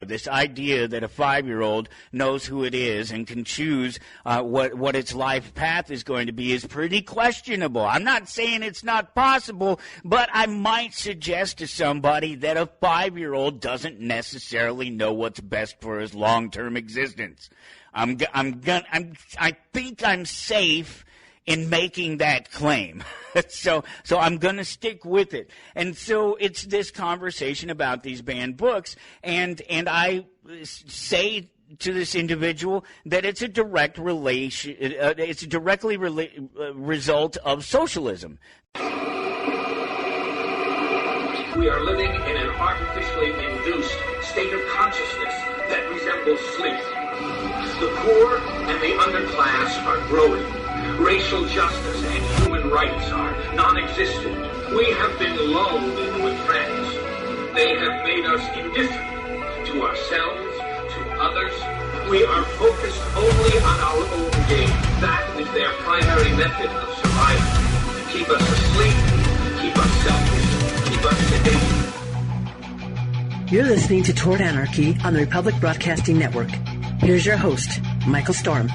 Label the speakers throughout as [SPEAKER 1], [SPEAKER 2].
[SPEAKER 1] This idea that a 5-year-old knows who it is and can choose what its life path is going to be is pretty questionable. I'm not saying it's not possible, but I might suggest to somebody that a 5-year-old doesn't necessarily know what's best for his long-term existence. I think I'm safe in making that claim. So I'm going to stick with it. And so it's this conversation about these banned books, and I say to this individual that it's a direct relation, it's a directly result of socialism.
[SPEAKER 2] We are living in an artificially induced state of consciousness that resembles sleep. The poor and the underclass are growing. Racial justice and human rights are non-existent. We have been lulled into a trance. They have made us indifferent to ourselves, to others. We are focused only on our own gain. That is their primary method of survival. To keep us asleep, keep us selfish, keep us sedated.
[SPEAKER 3] You're listening to Toward Anarchy on the Republic Broadcasting Network. Here's your host, Michael Storm.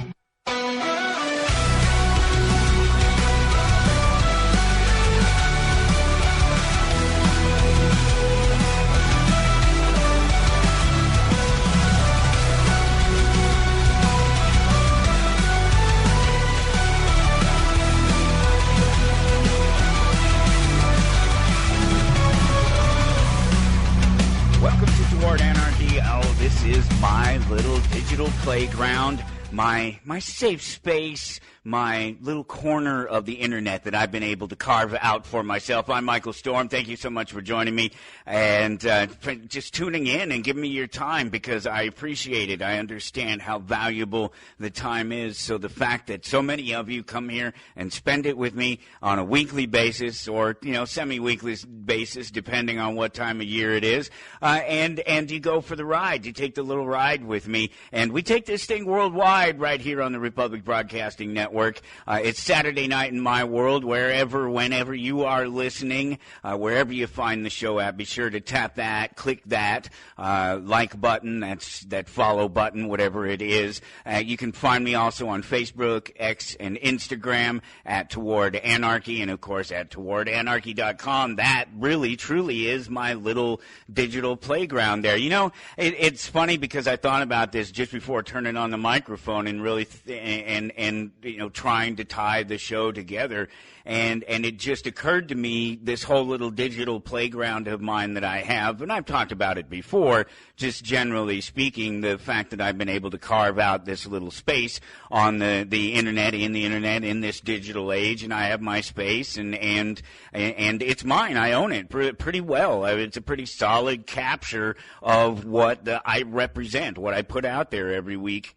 [SPEAKER 1] Playground, my safe space, my little corner of the internet that I've been able to carve out for myself. I'm Michael Storm. Thank you so much for joining me and for just tuning in and giving me your time, because I appreciate it. I understand how valuable the time is. So the fact that so many of you come here and spend it with me on a weekly basis, or semi-weekly basis, depending on what time of year it is, and you go for the ride. You take the little ride with me, and we take this thing worldwide right here on the Republic Broadcasting Network. It's Saturday night in my world, whenever you are listening, wherever you find the show at, be sure to tap that, click that like button, that follow button, whatever it is. You can find me also on Facebook, X, and Instagram at Toward Anarchy, and of course at towardanarchy.com. That really, truly is my little digital playground there. It's funny because I thought about this just before turning on the microphone and really trying to tie the show together, and it just occurred to me, this whole little digital playground of mine that I have, and I've talked about it before, just generally speaking, the fact that I've been able to carve out this little space on the internet, in this digital age, and I have my space, and it's mine. I own it pretty well. It's a pretty solid capture of what I represent, what I put out there every week.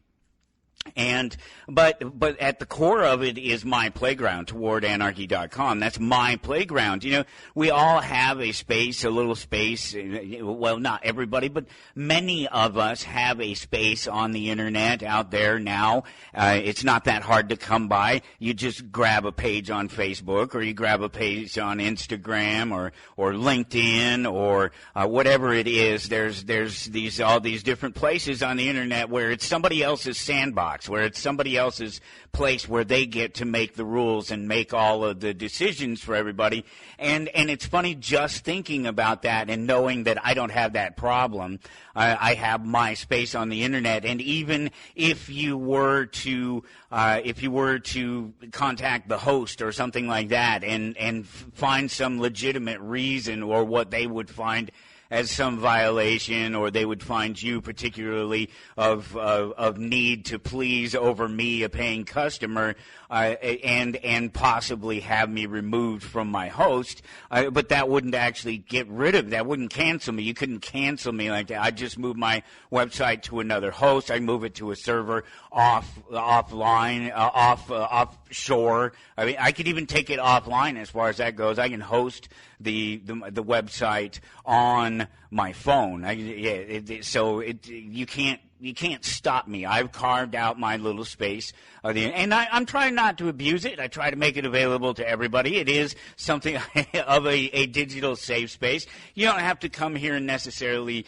[SPEAKER 1] But at the core of it is my playground, towardanarchy.com. That's my playground. We all have a space, a little space. Well, not everybody, but many of us have a space on the internet out there now. It's not that hard to come by. You just grab a page on Facebook, or you grab a page on Instagram, or LinkedIn, or whatever it is. There's all these different places on the internet where it's somebody else's sandbox, where it's somebody else's place where they get to make the rules and make all of the decisions for everybody. And it's funny just thinking about that and knowing that I don't have that problem. I have my space on the internet, and even if you were to contact the host or something like that and find some legitimate reason, or what they would find as some violation, or they would find you particularly of need to please over me, a paying customer, and possibly have me removed from my host, but that wouldn't actually get rid of that. Wouldn't cancel me. You couldn't cancel me like that. I'd just move my website to another host. I move it to a server offline, offshore. I mean, I could even take it offline as far as that goes. I can host the website on my phone. You can't stop me. I've carved out my little space, and I'm trying not to abuse it. I try to make it available to everybody. It is something of a digital safe space. You don't have to come here and necessarily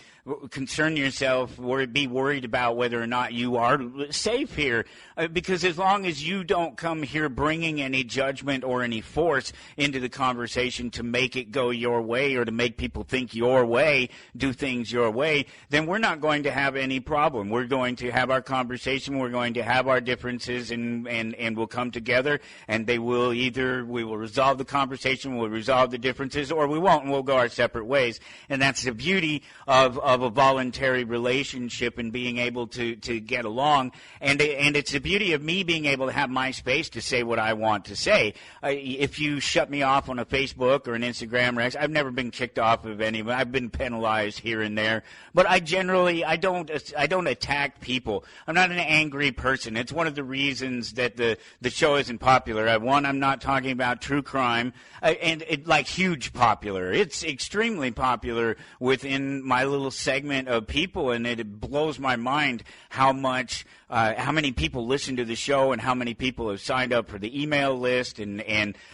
[SPEAKER 1] concern yourself or be worried about whether or not you are safe here, because as long as you don't come here bringing any judgment or any force into the conversation to make it go your way or to make people think your way, do things your way, then we're not going to have any problem. We're going to have our conversation, we're going to have our differences, and we'll come together, and we will resolve the conversation, we'll resolve the differences, or we won't, and we'll go our separate ways. And that's the beauty of a voluntary relationship and being able to get along. And it's the beauty of me being able to have my space to say what I want to say. If you shut me off on a Facebook or an Instagram, Rex, I've never been kicked off of any. I've been penalized here and there, but I don't attack people. I'm not an angry person. It's one of the reasons that the show isn't popular. One, I'm not talking about true crime, and like huge popular. It's extremely popular within my little segment of people, and it blows my mind how many people listen to the show and how many people have signed up for the email list, and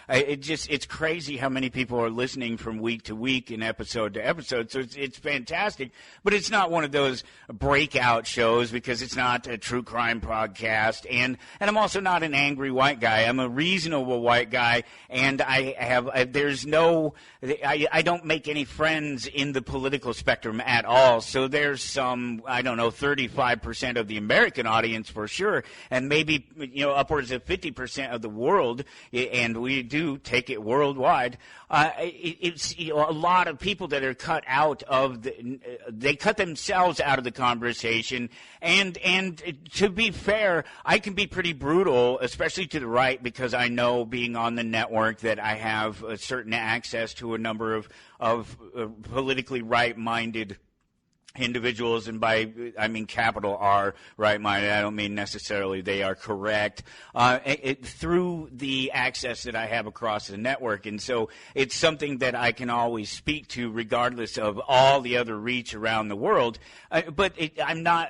[SPEAKER 1] it's crazy how many people are listening from week to week and episode to episode. So it's fantastic, but it's not one of those breakout shows because it's not a true crime podcast, and I'm also not an angry white guy. I'm a reasonable white guy, and I don't make any friends in the political spectrum at all. So there's some, 35% of the American audience for sure, and maybe upwards of 50% of the world, and we do take it worldwide. It's a lot of people that are cut out of they cut themselves out of the conversation, and to be fair, I can be pretty brutal, especially to the right, because I know, being on the network, that I have a certain access to a number of politically right-minded individuals, and I mean capital R, right-minded. I don't mean necessarily they are correct, through the access that I have across the network, and so it's something that I can always speak to, regardless of all the other reach around the world. But I'm not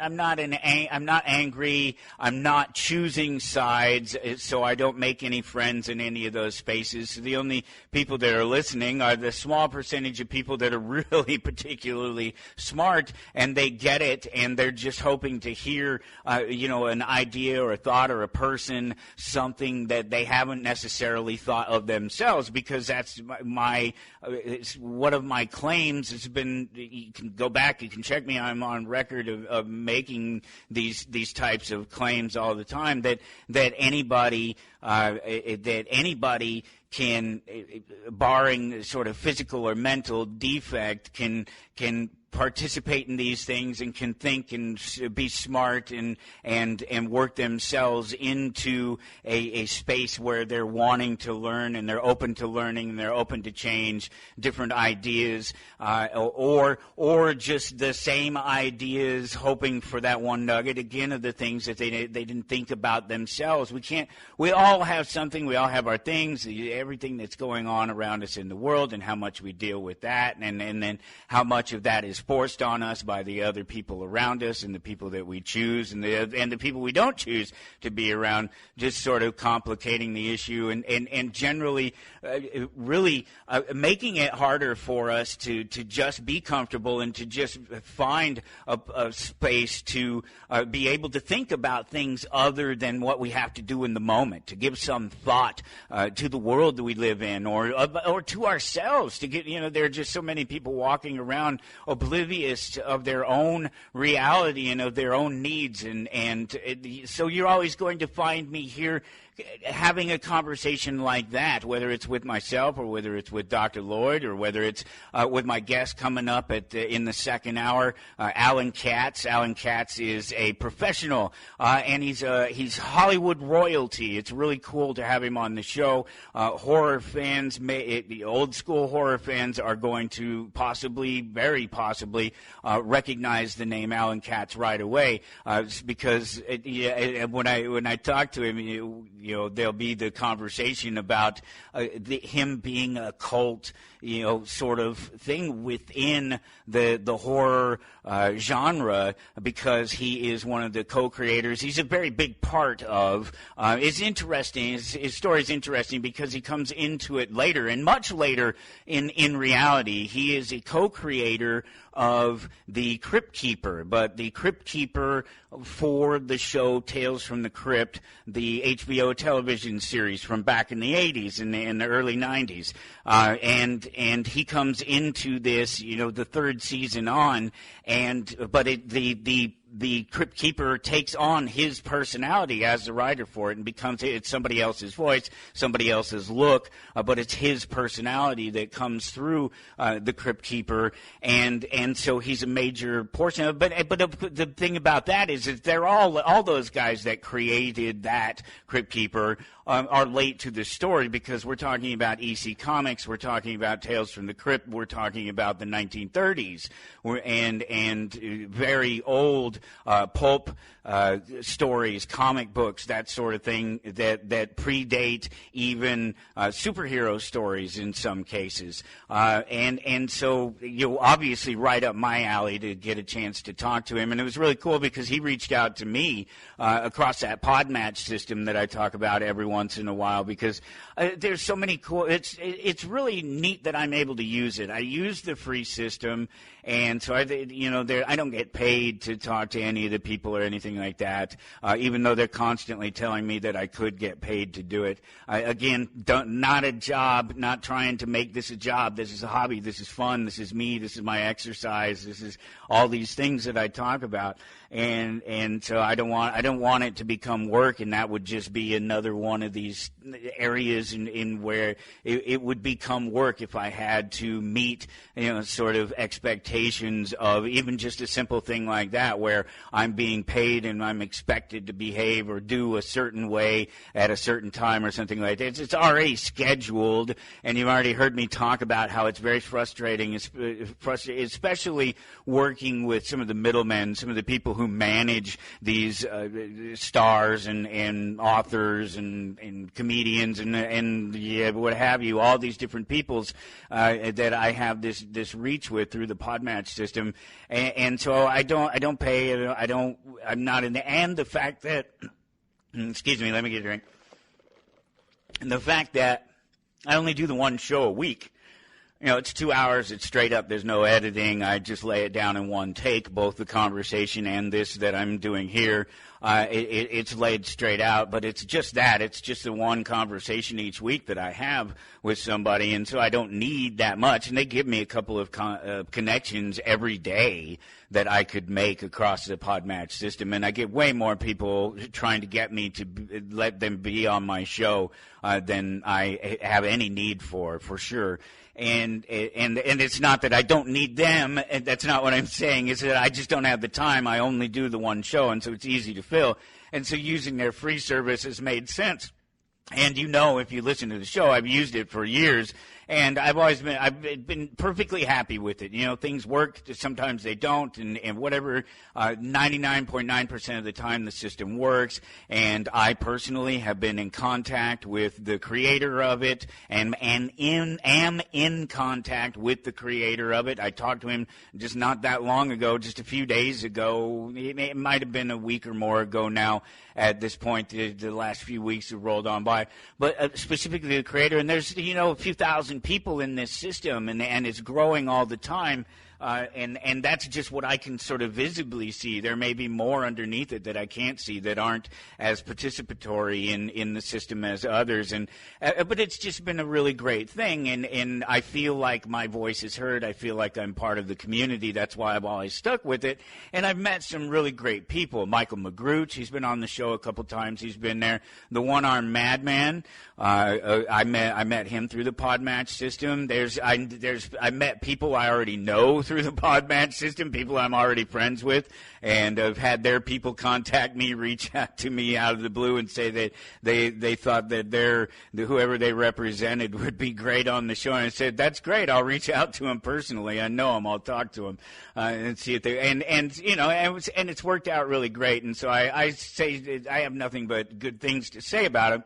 [SPEAKER 1] angry. I'm not choosing sides, so I don't make any friends in any of those spaces. So the only people that are listening are the small percentage of people that are really particularly smart, and they get it, and they're just hoping to hear, an idea or a thought or a person, something that they haven't necessarily thought of themselves, because that's it's one of my claims. It's been, you can go back, you can check me, I'm on record of making these types of claims all the time, that anybody can, barring sort of physical or mental defect, can participate in these things and can think and be smart and work themselves into a space where they're wanting to learn and they're open to learning and they're open to change, different ideas, or just the same ideas, hoping for that one nugget again of the things that they didn't think about themselves. We all have something. We all have our things, everything that's going on around us in the world, and how much we deal with that, and then how much of that is forced on us by the other people around us and the people that we choose and the people we don't choose to be around, just sort of complicating the issue and generally really making it harder for us to just be comfortable and to just find a space to be able to think about things other than what we have to do in the moment, to give some thought to the world that we live in, or to ourselves, to get, there are just so many people walking around oblivious of their own reality and of their own needs, and so you're always going to find me here having a conversation like that, whether it's with myself or whether it's with Dr. Lloyd or whether it's with my guest coming up in the second hour, Alan Katz. Alan Katz is a professional, and he's Hollywood royalty. It's really cool to have him on the show. Horror fans, the old school horror fans, are going to very possibly recognize the name Alan Katz right away, because when I talk to him, there'll be the conversation about him being a cult sort of thing within the horror genre, because he is one of the co-creators. He's a very big part of. It's interesting. His story is interesting because he comes into it later, and much later in reality. He is a co-creator of the Crypt Keeper, but the Crypt Keeper for the show Tales from the Crypt, the HBO television series from back in the 80s and in the early 90s. And he comes into this, the third season on, but the Crypt Keeper takes on his personality as the writer for it, and it's somebody else's voice, somebody else's look, but it's his personality that comes through the Crypt Keeper, and so he's a major portion of it. But the thing about that is they're all those guys that created that Crypt Keeper are late to the story, because we're talking about EC Comics, we're talking about Tales from the Crypt, we're talking about the 1930s, and very old pulp stories, comic books, that sort of thing that predate even superhero stories in some cases, and so obviously right up my alley to get a chance to talk to him. And it was really cool because he reached out to me across that Podmatch system that I talk about every once in a while, because there's so many cool. It's really neat that I'm able to use it. I use the free system, and so I don't get paid to talk to any of the people or anything like that, even though they're constantly telling me that I could get paid to do it. Not a job, not trying to make this a job. This is a hobby. This is fun. This is me. This is my exercise. This is all these things that I talk about. And so I don't want it to become work, and that would just be another one of these areas in where it would become work if I had to meet sort of expectations of even just a simple thing like that, where I'm being paid and I'm expected to behave or do a certain way at a certain time or something like that. It's already scheduled, and you've already heard me talk about how it's very frustrating, especially working with some of the middlemen, some of the people who manage these stars and authors and comedians and what have you, all these different peoples that I have this reach with through the Podmatch system, and so I'm not in the, and the fact that excuse me, let me get a drink. And the fact that I only do the one show a week. It's 2 hours, it's straight up, there's no editing. I just lay it down in one take, both the conversation and this that I'm doing here. It's laid straight out, but it's just that. It's just the one conversation each week that I have with somebody, and so I don't need that much. And they give me a couple of connections every day that I could make across the Podmatch system, and I get way more people trying to get me to let them be on my show than I have any need for sure. And it's not that I don't need them. And that's not what I'm saying. Is that I just don't have the time. I only do the one show, and so it's easy to fill. And so using their free service has made sense. And if you listen to the show, I've used it for years, and I've been perfectly happy with it. Things work, sometimes they don't, and whatever, 99.9% of the time the system works. And I personally have been in contact with the creator of it, and am in contact with the creator of it. I talked to him just not that long ago, just a few days ago. It might have been a week or more ago now. At this point, the last few weeks have rolled on by, but specifically the creator, and there's a few thousand people in this system, and it's growing all the time. And that's just what I can sort of visibly see. There may be more underneath it that I can't see, that aren't as participatory in the system as others. But it's just been a really great thing, and I feel like my voice is heard. I feel like I'm part of the community. That's why I've always stuck with it. And I've met some really great people. Michael McGrooch, he's been on the show a couple times. He's been there. The One-Armed Madman, I met him through the Podmatch system. I met people I already know through the Podmatch system, people I'm already friends with, and I've had their people contact me, reach out to me out of the blue and say that they thought that whoever they represented would be great on the show. And I said, that's great. I'll reach out to him personally. I know him. I'll talk to him and see if they and it's worked out really great. And so I say I have nothing but good things to say about him.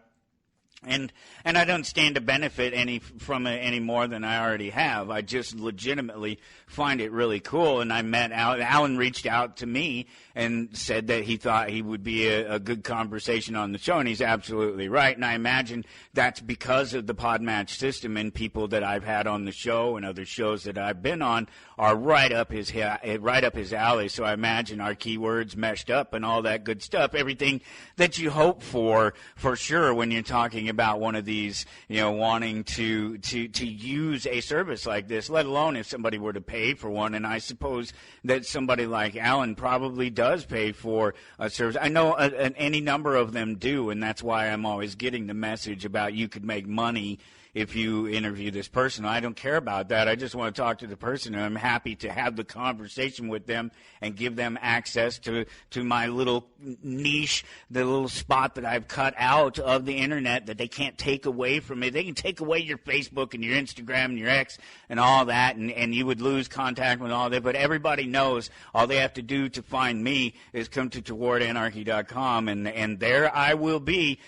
[SPEAKER 1] And I don't stand to benefit from it any more than I already have. I just legitimately find it really cool. And I met Alan. Alan reached out to me and said that he thought he would be a good conversation on the show, and he's absolutely right. And I imagine that's because of the Podmatch system, and people that I've had on the show and other shows that I've been on are right up his alley. So I imagine our keywords meshed up and all that good stuff, everything that you hope for sure when you're talking about one of these, wanting to use a service like this, let alone if somebody were to pay for one. And I suppose that somebody like Alan probably does pay for a service. I know any number of them do, and that's why I'm always getting the message about you could make money if you interview this person. I don't care about that. I just want to talk to the person, and I'm happy to have the conversation with them and give them access to my little niche, the little spot that I've cut out of the internet that they can't take away from me. They can take away your Facebook and your Instagram and your X and all that, and you would lose contact with all that. But everybody knows all they have to do to find me is come to towardanarchy.com, and there I will be.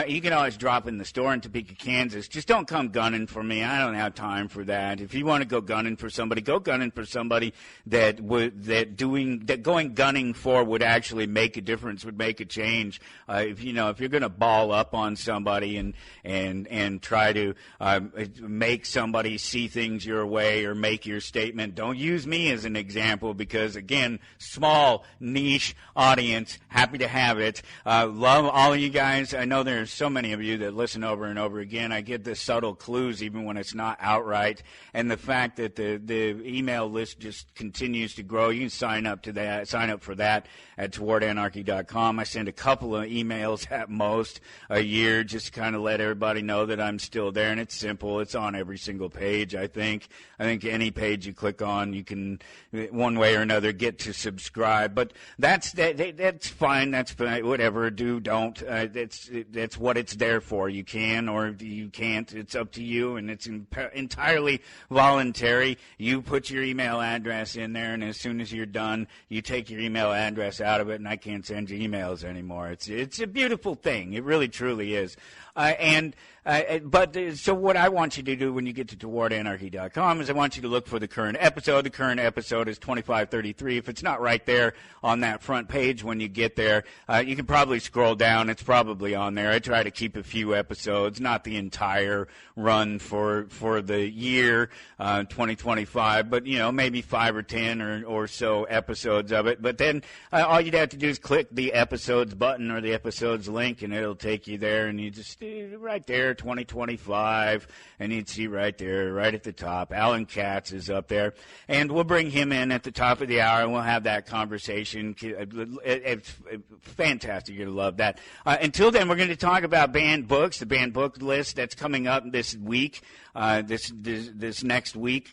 [SPEAKER 1] You can always drop in the store in Topeka, Kansas. Just don't come gunning for me. I don't have time for that. If you want to go gunning for somebody, go gunning for somebody that going gunning for would actually make a difference, would make a change. If you're going to ball up on somebody and try to make somebody see things your way or make your statement, don't use me as an example, because again, small niche audience, happy to have it. Love all of you guys. I know there's so many of you that listen over and over again. I get the subtle clues even when it's not outright, and the fact that the email list just continues to grow. You can sign up for that at towardanarchy.com. I send a couple of emails at most a year just to kind of let everybody know that I'm still there, and it's simple. It's on every single page. I think any page you click on, you can one way or another get to subscribe. But that's fine. That's fine. Whatever. Do, don't. That's what it's there for. You can or you can't. It's up to you, and it's entirely voluntary. You put your email address in there, and as soon as you're done, you take your email address out of it, and I can't send you emails anymore. It's a beautiful thing. It really, truly is. So what I want you to do when you get to towardanarchy.com is I want you to look for the current episode. The current episode is 2533. If it's not right there on that front page when you get there, you can probably scroll down. It's probably on there. I try to keep a few episodes, not the entire run for the year 2025, but maybe 5 or 10 or so episodes of it. But then all you'd have to do is click the episodes button or the episodes link, and it'll take you there, and you just right there, 2025, and you'd see right there, right at the top, Alan Katz is up there, and we'll bring him in at the top of the hour, and we'll have that conversation. It's fantastic. You're going to love that. Until then, we're going to talk about banned books, the banned book list that's coming up this week, this next week.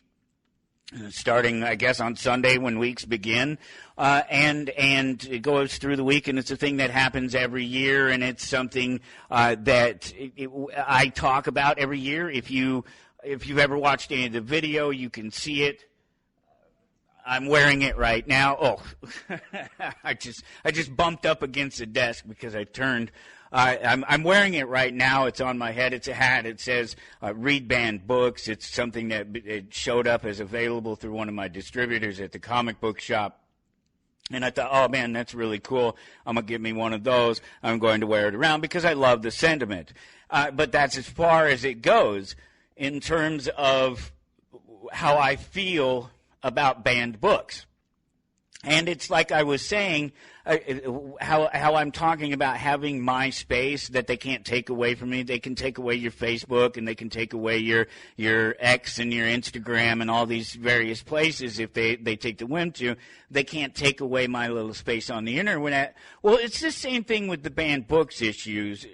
[SPEAKER 1] Starting, I guess, on Sunday when weeks begin, and it goes through the week, and it's a thing that happens every year, and it's something that I talk about every year. If you've ever watched any of the video, you can see it. I'm wearing it right now. Oh, I just bumped up against the desk because I turned. I'm wearing it right now. It's on my head. It's a hat. It says read banned books. It's something that it showed up as available through one of my distributors at the comic book shop. And I thought, oh, man, that's really cool. I'm going to get me one of those. I'm going to wear it around because I love the sentiment. But that's as far as it goes in terms of how I feel about banned books. And it's like I was saying, how I'm talking about having my space that they can't take away from me. They can take away your Facebook, and they can take away your X and your Instagram and all these various places if they take the whim to. They can't take away my little space on the internet. Well, it's the same thing with the banned books issues.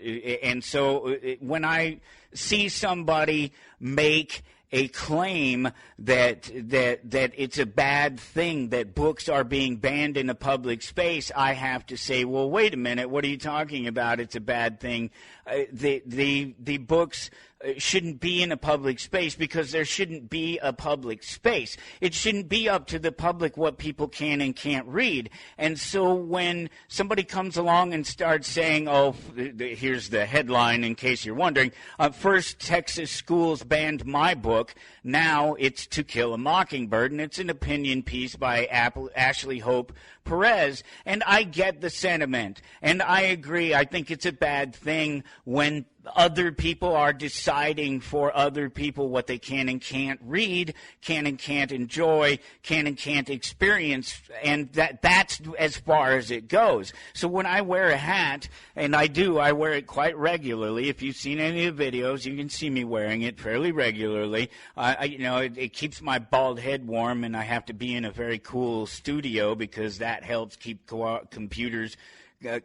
[SPEAKER 1] And so when I see somebody make a claim that it's a bad thing that books are being banned in a public space, I have to say, well, wait a minute, what are you talking about? It's a bad thing. The books shouldn't be in a public space because there shouldn't be a public space. It shouldn't be up to the public what people can and can't read. And so when somebody comes along and starts saying, oh, here's the headline in case you're wondering, first Texas schools banned my book, now it's To Kill a Mockingbird, and it's an opinion piece by Ashley Hope Perez, and I get the sentiment, and I agree. I think it's a bad thing when other people are deciding for other people what they can and can't read, can and can't enjoy, can and can't experience, and that's as far as it goes. So when I wear a hat, and I wear it quite regularly. If you've seen any of the videos, you can see me wearing it fairly regularly. It keeps my bald head warm, and I have to be in a very cool studio because that helps keep computers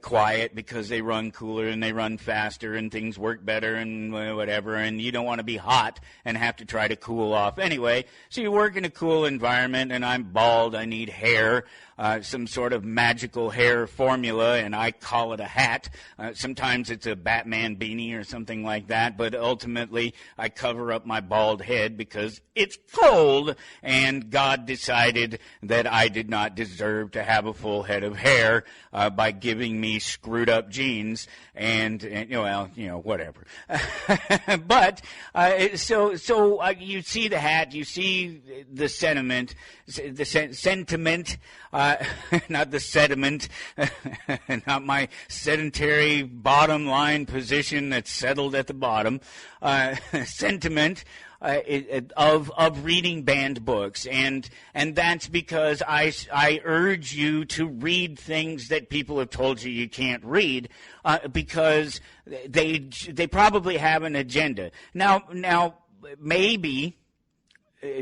[SPEAKER 1] quiet because they run cooler and they run faster and things work better and whatever, and you don't want to be hot and have to try to cool off anyway. So you work in a cool environment, and I'm bald. I need hair, some sort of magical hair formula, and I call it a hat. Sometimes it's a Batman beanie or something like that, but ultimately I cover up my bald head because it's cold, and God decided that I did not deserve to have a full head of hair by giving me screwed up genes and whatever. But so you see the hat, you see the sentiment, not the sediment, not my sedentary bottom line position that's settled at the bottom, sentiment of reading banned books, and that's because I urge you to read things that people have told you can't read, because they probably have an agenda. Now maybe,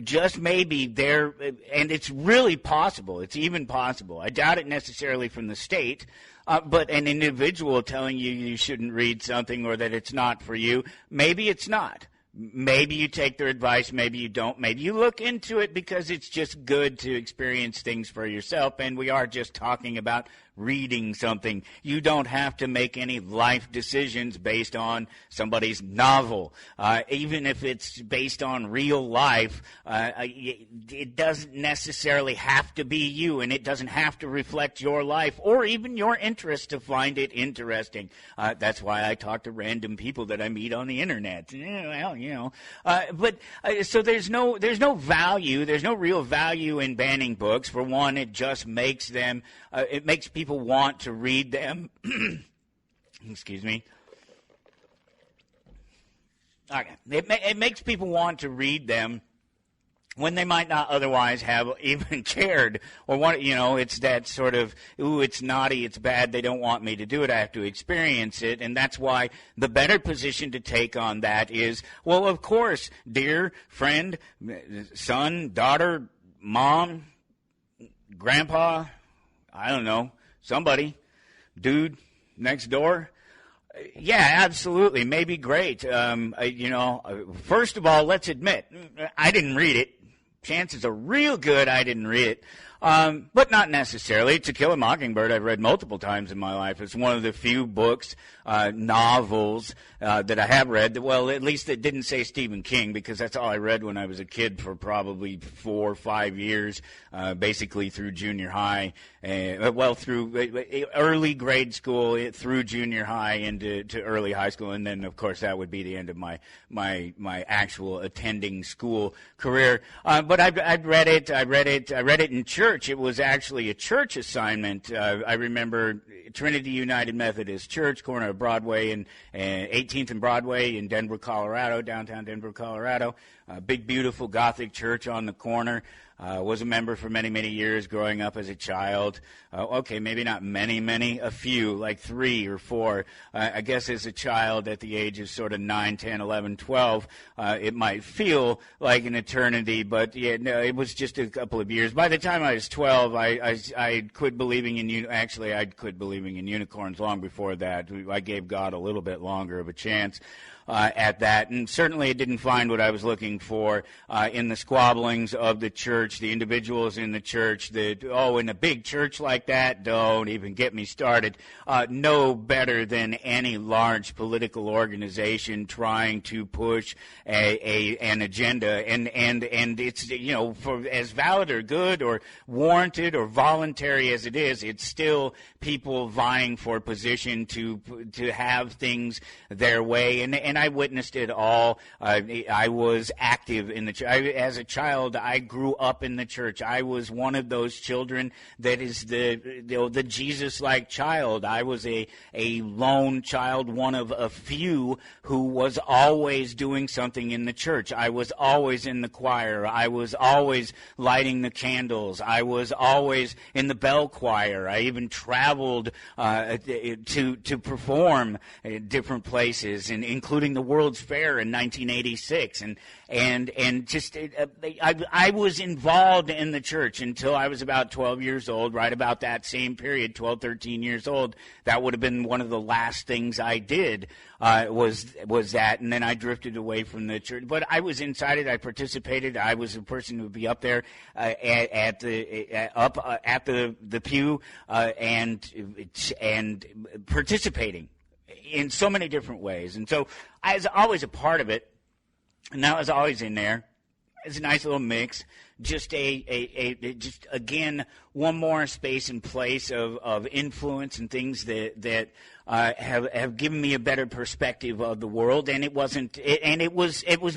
[SPEAKER 1] just maybe, and it's really possible, it's even possible, I doubt it necessarily from the state, but an individual telling you shouldn't read something or that it's not for you, maybe it's not. Maybe you take their advice, maybe you don't, maybe you look into it because it's just good to experience things for yourself, and we are just talking about reading something. You don't have to make any life decisions based on somebody's novel. Even if it's based on real life, it doesn't necessarily have to be you, and it doesn't have to reflect your life or even your interest to find it interesting. That's why I talk to random people that I meet on the internet. So there's no value, there's no real value in banning books. For one, it just makes them, it makes people want to read them. Excuse me. Okay. It makes people want to read them when they might not otherwise have even cared, or want, it's that sort of, ooh, it's naughty, it's bad, they don't want me to do it, I have to experience it, and that's why the better position to take on that is, well, of course, dear friend, son, daughter, mom, grandpa, I don't know, somebody, dude next door. Yeah, absolutely. Maybe great. First of all, let's admit, I didn't read it. Chances are real good I didn't read it. But not necessarily. To Kill a Mockingbird I've read multiple times in my life. It's one of the few books, novels, that I have read. Well, at least it didn't say Stephen King, because that's all I read when I was a kid for probably 4 or 5 years, basically through junior high, through early grade school, through junior high into early high school, and then of course that would be the end of my actual attending school career. But I'd read it. I read it in church. It was actually a church assignment. I remember Trinity United Methodist Church, corner of Broadway and 18th and Broadway in Denver, Colorado, downtown Denver, Colorado. Big, beautiful Gothic church on the corner. Was a member for many, many years growing up as a child. Okay, maybe not many, a few, like 3 or 4. I guess as a child at the age of sort of 9, 10, 11, 12, it might feel like an eternity, but yeah, no, it was just a couple of years. By the time I was 12, I quit believing in, actually I'd quit believing in unicorns long before that. I gave God a little bit longer of a chance. At that, and certainly it didn't find what I was looking for in the squabblings of the church church, the individuals in the church, in a big church like that, don't even get me started, no better than any large political organization trying to push an agenda. And it's, for as valid or good or warranted or voluntary as it is, it's still people vying for position to have things their way. And I witnessed it all. I was active in the church. As a child, I grew up in the church. I was one of those children that is the Jesus-like child. I was a lone child, one of a few who was always doing something in the church. I was always in the choir. I was always lighting the candles. I was always in the bell choir. I even traveled to perform at different places, and including the World's Fair in 1986, and just I was involved in the church until I was about 12 years old. Right about that same period, 12, 13 years old, that would have been one of the last things I did was that, and then I drifted away from the church. But I was inside it. I participated. I was a person who would be up there at the pew and participating in so many different ways. And so I was always a part of it, and I was always in there. It's a nice little mix. Just just again, one more space and place of influence and things that have given me a better perspective of the world. And it was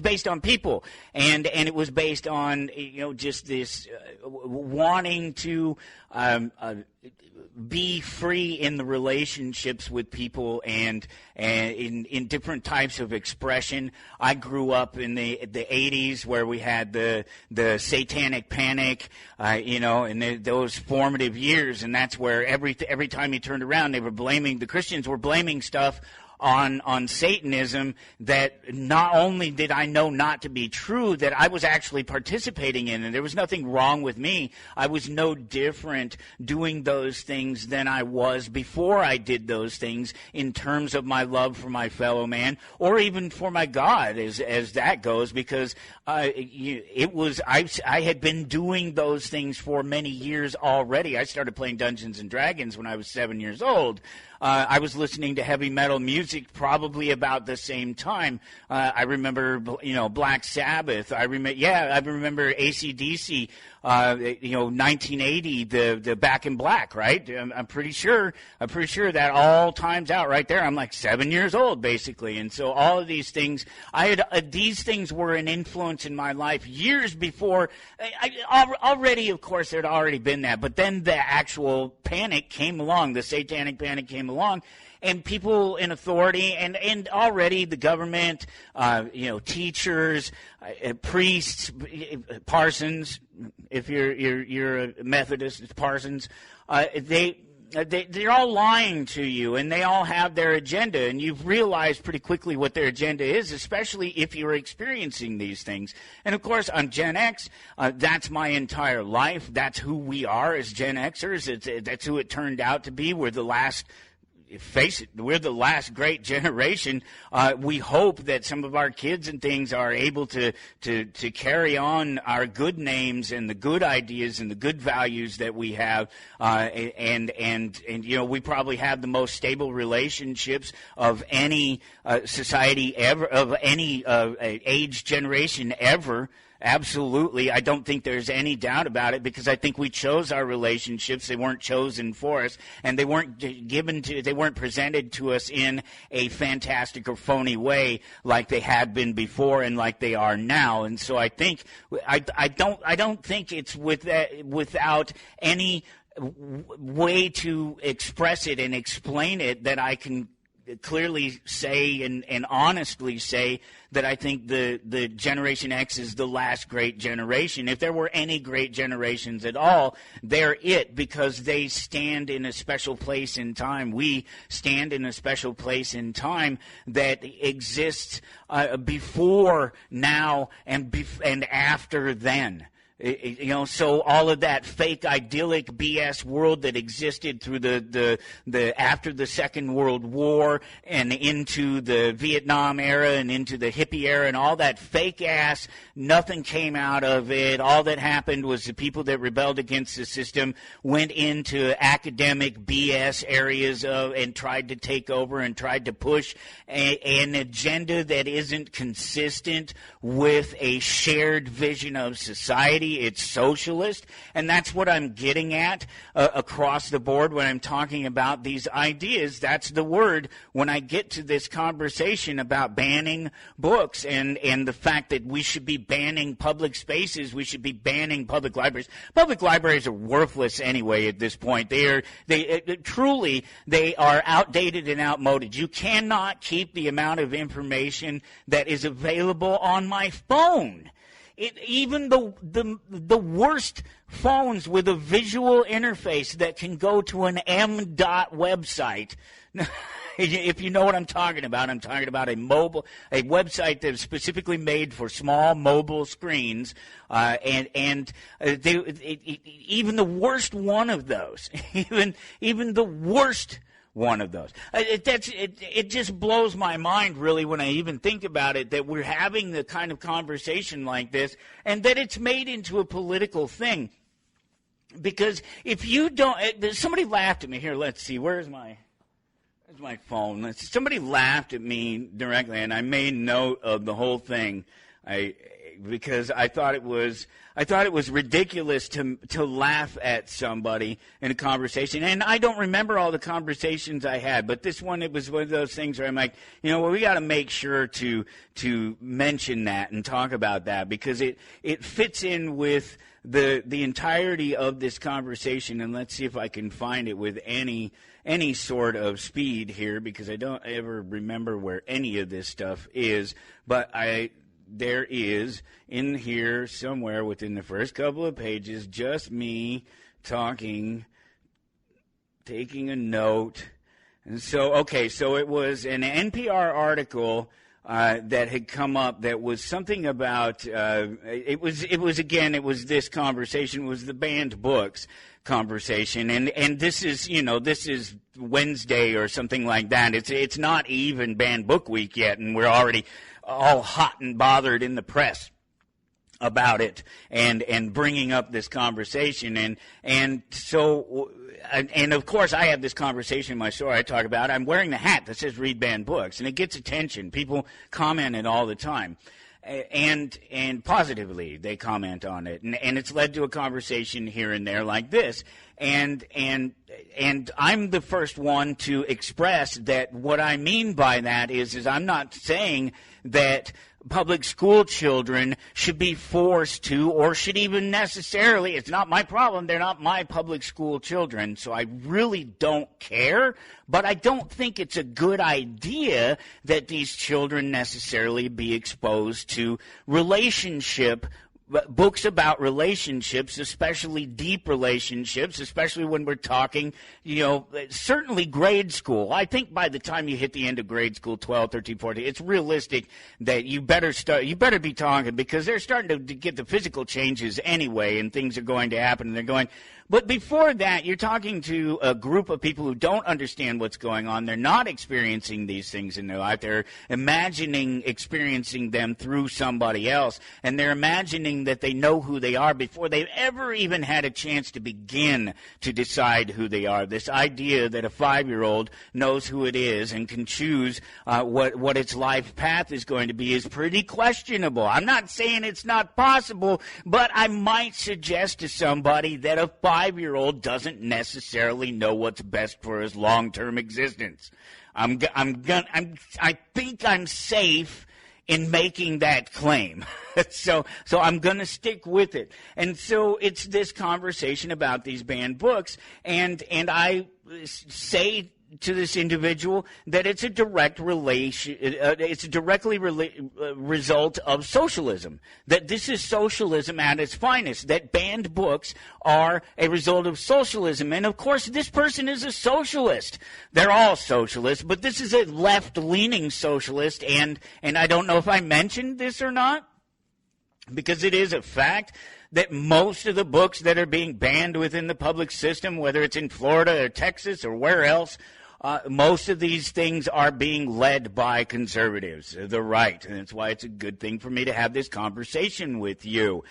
[SPEAKER 1] based on people, and it was based on just this wanting to be free in the relationships with people and in different types of expression. I grew up in the 80s where we had the satanic panic, and those formative years, and that's where every time you turned around, the Christians were blaming stuff on Satanism that not only did I know not to be true, that I was actually participating in, and there was nothing wrong with me. I was no different doing those things than I was before I did those things in terms of my love for my fellow man, or even for my God, as that goes, because I had been doing those things for many years already. I started playing Dungeons and Dragons when I was 7 years old. I was listening to heavy metal music probably about the same time. I remember, Black Sabbath. I remember AC/DC. 1980, the Back in Black, right? I'm pretty sure that all times out right there. I'm like 7 years old, basically, and so all of these things, these things were an influence in my life years before. Already, of course, there'd already been that, but then the actual panic came along. The satanic panic came along. And people in authority, and already the government, teachers, priests, parsons. If you're a Methodist, it's parsons. They're all lying to you, and they all have their agenda, and you've realized pretty quickly what their agenda is, especially if you're experiencing these things. And of course, I'm Gen X. That's my entire life. That's who we are as Gen Xers. That's who it turned out to be. We're the last. Face it, we're the last great generation. We hope that some of our kids and things are able to carry on our good names and the good ideas and the good values that we have. And we probably have the most stable relationships of any society ever, of any age generation ever. Absolutely. I don't think there's any doubt about it, because I think we chose our relationships. They weren't chosen for us, and they weren't presented to us in a fantastic or phony way like they had been before and like they are now. And so I think I don't think it's without any way to express it and explain it that I can clearly say and honestly say that I think the Generation X is the last great generation. If there were any great generations at all, they're it, because they stand in a special place in time. We stand in a special place in time that exists before, now, and after then. So all of that fake idyllic BS world that existed through the after the Second World War and into the Vietnam era and into the hippie era and all that fake ass, nothing came out of it. All that happened was the people that rebelled against the system went into academic BS areas and tried to take over and tried to push an agenda that isn't consistent with a shared vision of society. It's socialist, and that's what I'm getting at across the board when I'm talking about these ideas. That's the word when I get to this conversation about banning books and the fact that we should be banning public spaces, we should be banning public libraries. Public libraries are worthless anyway at this point. They are outdated and outmoded. You cannot keep the amount of information that is available on my phone. Even the worst phones with a visual interface that can go to an M.dot website. If you know what I'm talking about a website that's specifically made for small mobile screens, even the worst one of those, even the worst one of those. It just blows my mind, really, when I even think about it, that we're having the kind of conversation like this and that it's made into a political thing. Because if you don't... Somebody laughed at me. Here, let's see. Where's my phone? Somebody laughed at me directly, and I made note of the whole thing. Because I thought it was ridiculous to laugh at somebody in a conversation. And I don't remember all the conversations I had, but this one, it was one of those things where I'm like, we got to make sure to mention that and talk about that, because it fits in with the entirety of this conversation. And let's see if I can find it with any sort of speed here, because I don't ever remember where any of this stuff is, but there is in here somewhere within the first couple of pages just me talking, taking a note. And so it was an NPR article that had come up that was something about it was this conversation, was the banned books conversation, and this is Wednesday or something like that. It's not even banned book week yet, and we're already all hot and bothered in the press about it and bringing up this conversation. And of course I have this conversation in my story. I talk about I'm wearing the hat that says read banned books, and it gets attention. People comment it all the time. And positively they comment on it, and it's led to a conversation here and there like this, and I'm the first one to express that what I mean by that is I'm not saying that public school children should be forced to, or should even necessarily, it's not my problem, they're not my public school children, so I really don't care, but I don't think it's a good idea that these children necessarily be exposed to books about relationships, especially deep relationships, especially when we're talking, certainly grade school. I think by the time you hit the end of grade school, 12, 13, 14, it's realistic that you better be talking, because they're starting to get the physical changes anyway, and things are going to happen, and they're going... But before that, you're talking to a group of people who don't understand what's going on. They're not experiencing these things in their life. They're imagining experiencing them through somebody else, and they're imagining that they know who they are before they've ever even had a chance to begin to decide who they are. This idea that a 5-year-old knows who it is and can choose what its life path is going to be is pretty questionable. I'm not saying it's not possible, but I might suggest to somebody that a 5-year-old doesn't necessarily know what's best for his long-term existence. I think I'm safe in making that claim. So I'm going to stick with it. And so it's this conversation about these banned books, and I say to this individual that it's a direct result of socialism, that this is socialism at its finest, that banned books are a result of socialism. And of course this person is a socialist. They're all socialists, but this is a left-leaning socialist, and I don't know if I mentioned this or not, Because it is a fact that most of the books that are being banned within the public system, whether it's in Florida or Texas or where else, most of these things are being led by conservatives, the right, and that's why it's a good thing for me to have this conversation with you.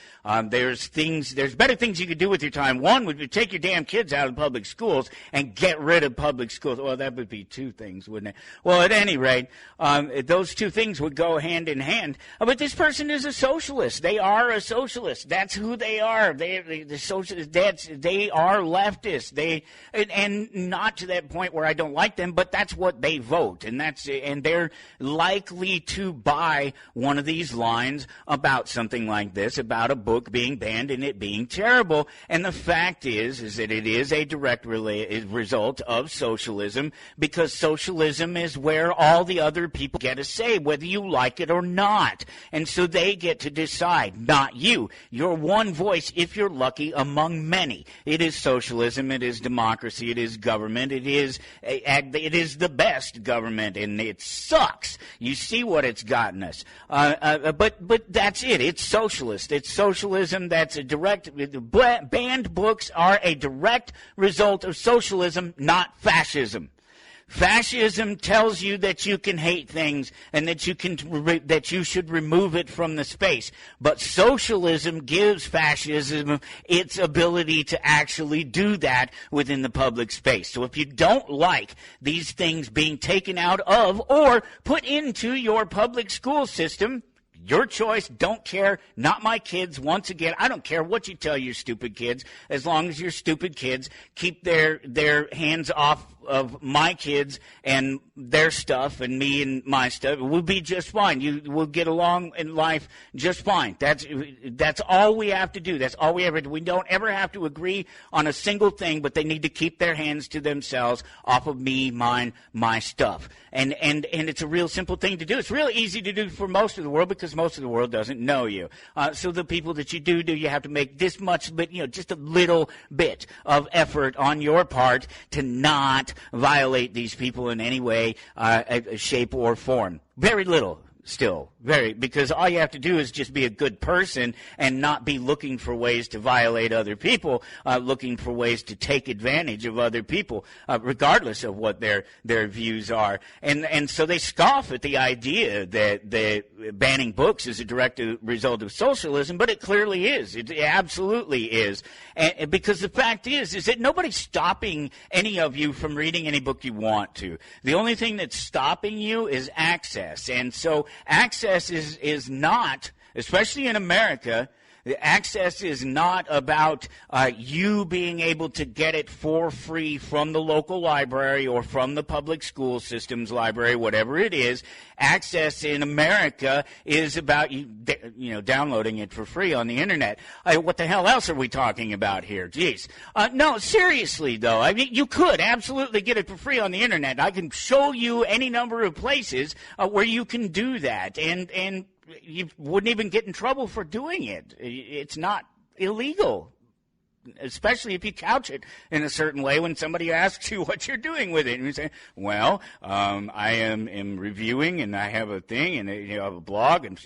[SPEAKER 1] There's better things you could do with your time. One would be take your damn kids out of public schools and get rid of public schools. Well, that would be two things, wouldn't it? Well, at any rate, those two things would go hand in hand. But this person is a socialist. They are a socialist. That's who they are. The socialists. They are leftists. And not to that point where I don't like them, but that's what they vote, and they're likely to buy one of these lines about something like this, about a book being banned and it being terrible. And the fact is that it is a direct result of socialism, because socialism is where all the other people get a say, whether you like it or not. And so they get to decide, not you. You're one voice, if you're lucky, among many. It is socialism, it is democracy, it is government, it is the best government, and it sucks. You see what it's gotten us. But that's it. It's socialist. It's socialism. That's a direct. Banned books are a direct result of socialism, not fascism. Fascism tells you that you can hate things and that you should remove it from the space. But socialism gives fascism its ability to actually do that within the public space. So if you don't like these things being taken out of or put into your public school system, your choice, don't care, not my kids. Once again, I don't care what you tell your stupid kids, as long as your stupid kids keep their hands off of my kids and their stuff and me and my stuff. We'll be just fine. You will get along in life just fine. That's all we have to do. That's all we ever do. We don't ever have to agree on a single thing, but they need to keep their hands to themselves off of me, mine, my stuff. And it's a real simple thing to do. It's real easy to do for most of the world because most of the world doesn't know you. So the people that you do, you have to make this much, but just a little bit of effort on your part to not violate these people in any way, shape, or form. Very little. Still, because all you have to do is just be a good person and not be looking for ways to violate other people, looking for ways to take advantage of other people, regardless of what their views are. And so they scoff at the idea that banning books is a direct result of socialism, but it clearly is. It absolutely is. And because the fact is that nobody's stopping any of you from reading any book you want to. The only thing that's stopping you is access. And so access is not, especially in America, access is not about you being able to get it for free from the local library or from the public school system's library, whatever it is. Access in America is about you downloading it for free on the internet. What the hell else are we talking about here? Jeez. No, seriously though, I mean, you could absolutely get it for free on the internet. I can show you any number of places where you can do that, and you wouldn't even get in trouble for doing it. It's not illegal, especially if you couch it in a certain way when somebody asks you what you're doing with it. And you say, well, I am reviewing, and I have a thing, and I have a blog, and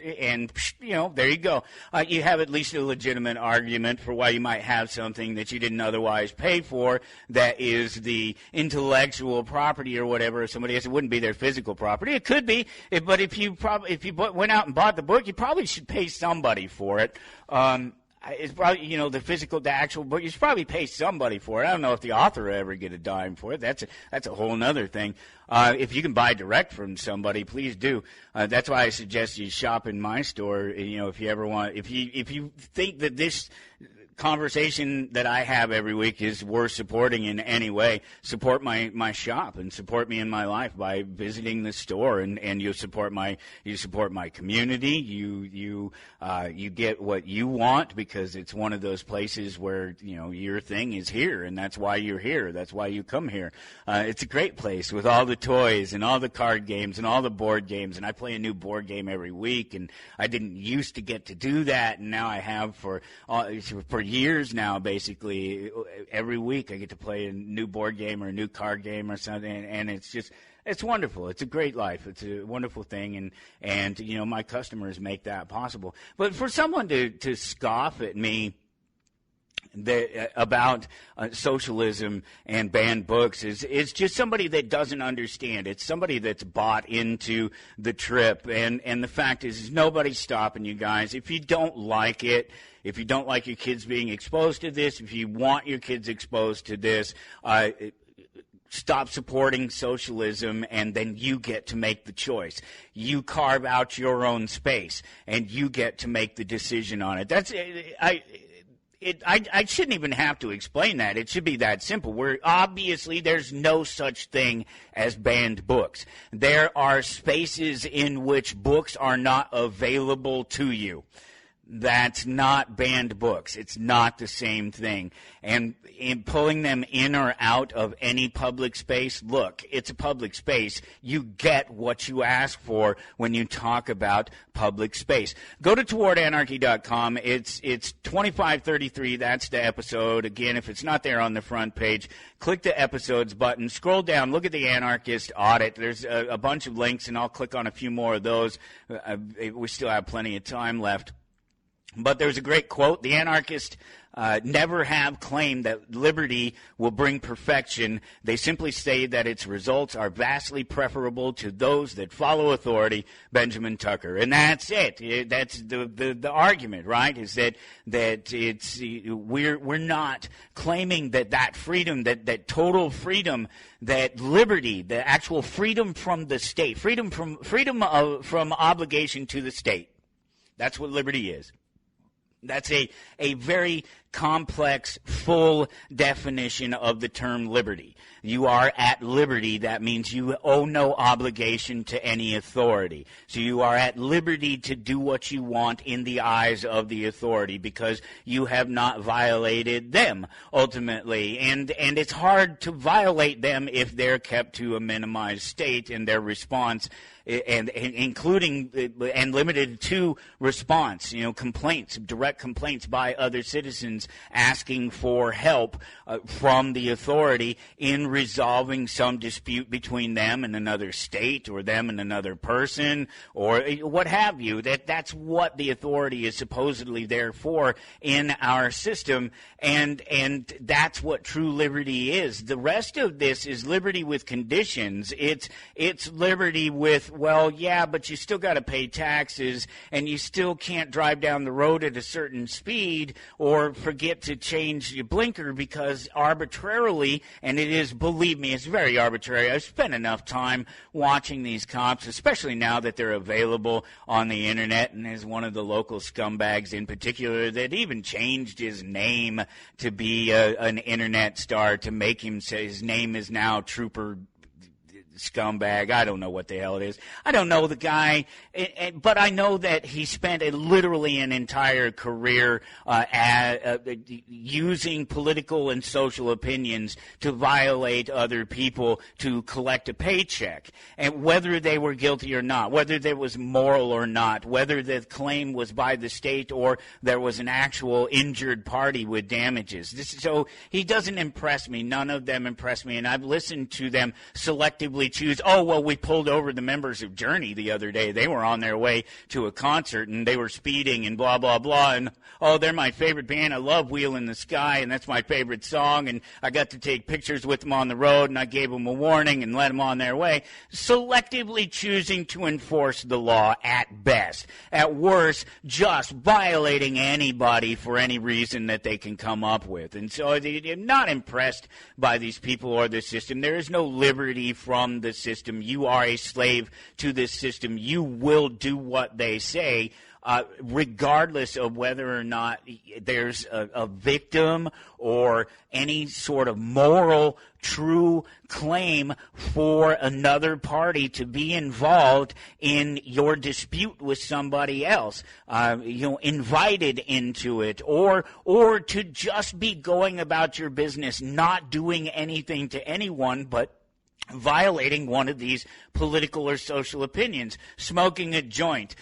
[SPEAKER 1] there you go. You have at least a legitimate argument for why you might have something that you didn't otherwise pay for that is the intellectual property or whatever of somebody else. It wouldn't be their physical property. It could be, but if you went out and bought the book, you probably should pay somebody for it. It's probably, the actual book. You should probably pay somebody for it. I don't know if the author will ever get a dime for it. That's a whole other thing. If you can buy direct from somebody, please do. That's why I suggest you shop in my store. If you ever want, if you think that this conversation that I have every week is worth supporting in any way, support my shop and support me in my life by visiting the store, and you support my community. You get what you want because it's one of those places where your thing is here, and that's why you're here. That's why you come here. It's a great place with all the toys and all the card games and all the board games, and I play a new board game every week, and I didn't used to get to do that, and now I have for years now, basically. Every week I get to play a new board game or a new card game or something, and it's wonderful. It's a great life. It's a wonderful thing, and my customers make that possible. But for someone to scoff at me about socialism and banned books is just somebody that doesn't understand. It's somebody that's bought into the trip, and the fact is nobody's stopping you guys. If you don't like it, if you don't like your kids being exposed to this, if you want your kids exposed to this, stop supporting socialism, and then you get to make the choice. You carve out your own space, and you get to make the decision on it. I shouldn't even have to explain that. It should be that simple. Obviously, there's no such thing as banned books. There are spaces in which books are not available to you. That's not banned books. It's not the same thing. And in pulling them in or out of any public space, look, it's a public space. You get what you ask for when you talk about public space. Go to towardanarchy.com. It's 2533. That's the episode. Again, if it's not there on the front page, click the episodes button. Scroll down. Look at the anarchist audit. There's a bunch of links, and I'll click on a few more of those. We still have plenty of time left. But there's a great quote. The anarchists never have claimed that liberty will bring perfection. They simply say that its results are vastly preferable to those that follow authority. Benjamin Tucker. And that's it. That's the argument, right? Is that it's we're not claiming that freedom, that total freedom, that liberty, the actual freedom from the state, freedom from obligation to the state. That's what liberty is. That's a very complex, full definition of the term liberty. You are at liberty. That means you owe no obligation to any authority. So you are at liberty to do what you want in the eyes of the authority because you have not violated them, ultimately. And it's hard to violate them if they're kept to a minimized state in their response, and including and limited to response, complaints, direct complaints by other citizens asking for help from the authority in resolving some dispute between them and another state or them and another person or what have you. That's what the authority is supposedly there for in our system, and that's what true liberty is. The rest of this is liberty with conditions. It's liberty with, well, yeah, but you still got to pay taxes, and you still can't drive down the road at a certain speed or forget to change your blinker because arbitrarily, and it is, believe me, it's very arbitrary. I've spent enough time watching these cops, especially now that they're available on the internet, and there's one of the local scumbags in particular that even changed his name to be an internet star to make him say his name is now Trooper Scumbag. I don't know what the hell it is. I don't know the guy, but I know that he spent literally an entire career using political and social opinions to violate other people to collect a paycheck. And whether they were guilty or not, whether there was moral or not, whether the claim was by the state or there was an actual injured party with damages. So he doesn't impress me. None of them impress me. And I've listened to them selectively choose, oh, well, we pulled over the members of Journey the other day. They were on their way to a concert, and they were speeding and blah, blah, blah. And, oh, they're my favorite band. I love Wheel in the Sky, and that's my favorite song. And I got to take pictures with them on the road, and I gave them a warning and let them on their way. Selectively choosing to enforce the law at best. At worst, just violating anybody for any reason that they can come up with. And so I'm not impressed by these people or the system. There is no liberty from the system. You are a slave to this system. You will do what they say, regardless of whether or not there's a victim or any sort of moral, true claim for another party to be involved in your dispute with somebody else, invited into it, or to just be going about your business, not doing anything to anyone but violating one of these political or social opinions, smoking a joint,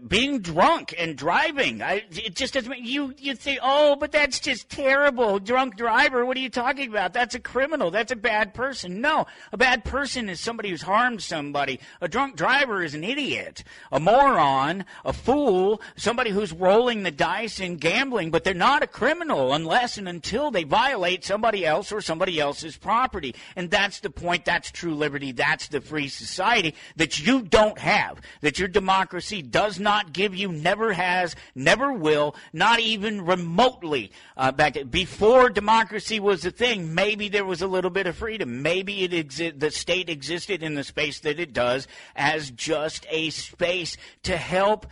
[SPEAKER 1] being drunk and driving. It just doesn't make you think, oh, but that's just terrible. Drunk driver, what are you talking about? That's a criminal. That's a bad person. No, a bad person is somebody who's harmed somebody. A drunk driver is an idiot, a moron, a fool, somebody who's rolling the dice and gambling, but they're not a criminal unless and until they violate somebody else or somebody else's property. And that's the point. That's true liberty. That's the free society that you don't have, that your democracy does not give you, never has, never will, not even remotely. Before democracy was a thing, maybe there was a little bit of freedom. Maybe the state existed in the space that it does as just a space to help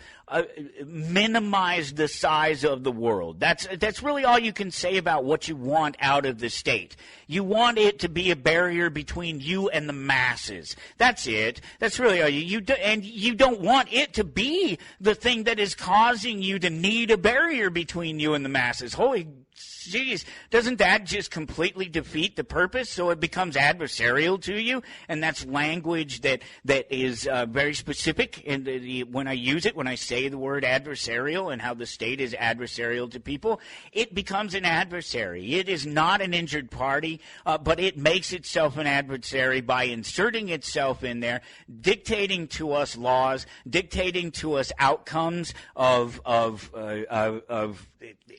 [SPEAKER 1] minimize the size of the world. That's really all you can say about what you want out of the state. You want it to be a barrier between you and the masses. That's it. That's really all you do, and you don't want it to be the thing that is causing you to need a barrier between you and the masses. Holy jeez, doesn't that just completely defeat the purpose? So it becomes adversarial to you, and that's language that is very specific. And when I use it, when I say the word adversarial and how the state is adversarial to people, it becomes an adversary. It is not an injured party, but it makes itself an adversary by inserting itself in there, dictating to us laws, dictating to us outcomes of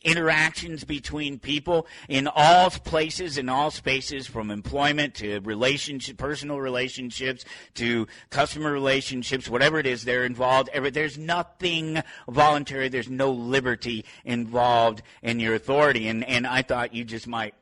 [SPEAKER 1] interactions between people in all places, in all spaces, from employment to personal relationships to customer relationships, whatever it is they're involved. There's nothing voluntary. There's no liberty involved in your authority. And I thought you just might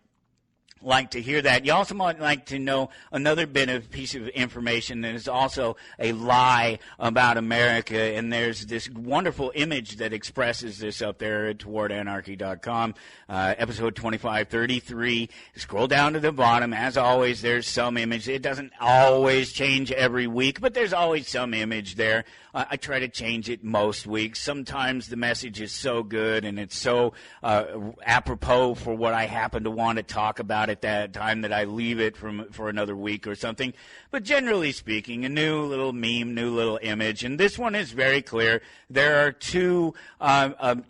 [SPEAKER 1] like to hear that. You also might like to know another piece of information that is also a lie about America, and there's this wonderful image that expresses this up there at towardanarchy.com, episode 2533. Scroll down to the bottom. As always, there's some image. It doesn't always change every week, but there's always some image there. I try to change it most weeks. Sometimes the message is so good and it's so apropos for what I happen to want to talk about at that time that I leave it for another week or something. But generally speaking, a new little meme, new little image. And this one is very clear. There are two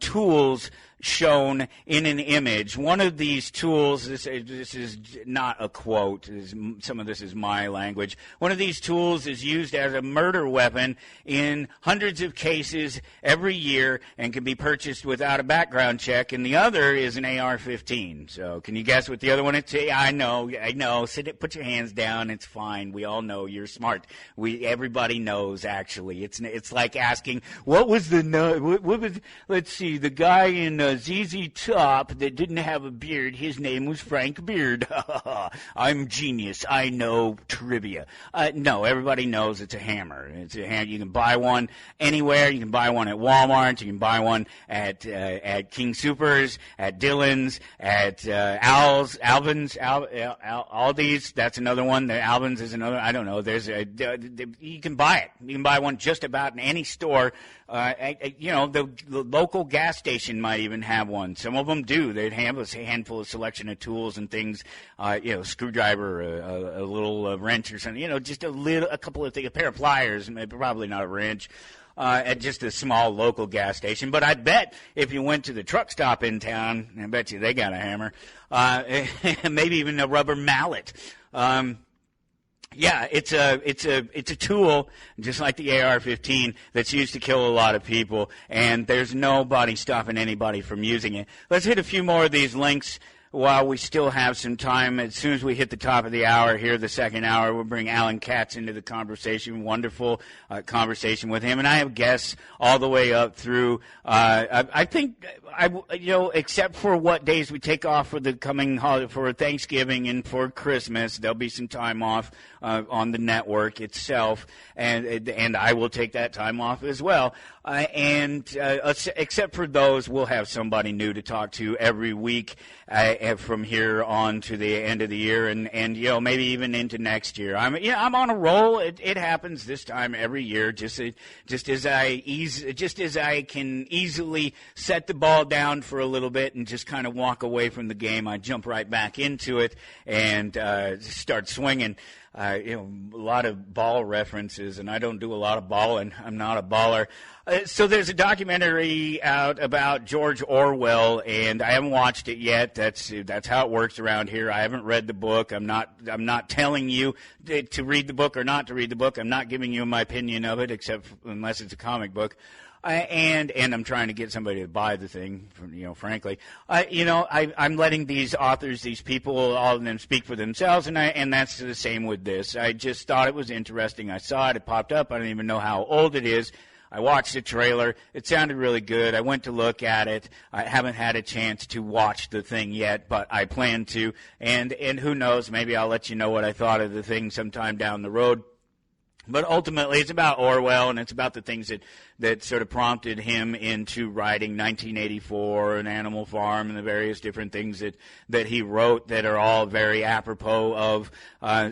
[SPEAKER 1] tools shown in an image. One of these tools, this is not a quote, some of this is my language. One of these tools is used as a murder weapon in hundreds of cases every year and can be purchased without a background check, and the other is an AR-15. So can you guess what the other one is? I know. Put your hands down. It's fine. We all know you're smart. Everybody knows, actually. It's like asking, what was let's see, the guy in ZZ Top that didn't have a beard, his name was Frank Beard. I'm genius. I know trivia. No, everybody knows it's a hammer. It's a hammer. You can buy one anywhere. You can buy one at Walmart. You can buy one at King Soopers, at Dillon's, at Alvin's, Aldi's. That's another one. The Alvin's is another. I don't know. You can buy it. You can buy one just about in any store. The local gas station might even have one. Some of them do. They'd have a handful of selection of tools and things, screwdriver, a little wrench or something, just a couple of things, a pair of pliers, probably not a wrench, at just a small local gas station. But I bet if you went to the truck stop in town, I bet you they got a hammer, maybe even a rubber mallet. Yeah, it's a tool just like the AR-15 that's used to kill a lot of people, and there's nobody stopping anybody from using it. Let's hit a few more of these links while we still have some time. As soon as we hit the top of the hour here, the second hour, we'll bring Alan Katz into the conversation. Wonderful conversation with him, and I have guests all the way up through. I think except for what days we take off for the coming holiday, for Thanksgiving and for Christmas, there'll be some time off on the network itself, and I will take that time off as well. Except for those, we'll have somebody new to talk to every week from here on to the end of the year, and maybe even into next year. I'm on a roll. It happens this time every year. Just as I can easily set the ball down for a little bit and just kind of walk away from the game, I jump right back into it and start swinging. a lot of ball references, and I don't do a lot of balling. I'm not a baller. So there's a documentary out about George Orwell, and I haven't watched it yet. That's how it works around here. I haven't read the book. I'm not telling you to read the book or not to read the book. I'm not giving you my opinion of it, unless it's a comic book. And I'm trying to get somebody to buy the thing, frankly. I'm letting these authors, these people, all of them speak for themselves, and that's the same with this. I just thought it was interesting. I saw it. It popped up. I don't even know how old it is. I watched the trailer. It sounded really good. I went to look at it. I haven't had a chance to watch the thing yet, but I plan to. And who knows, maybe I'll let you know what I thought of the thing sometime down the road. But ultimately, it's about Orwell, and it's about the things that sort of prompted him into writing 1984 and Animal Farm and the various different things that he wrote that are all very apropos of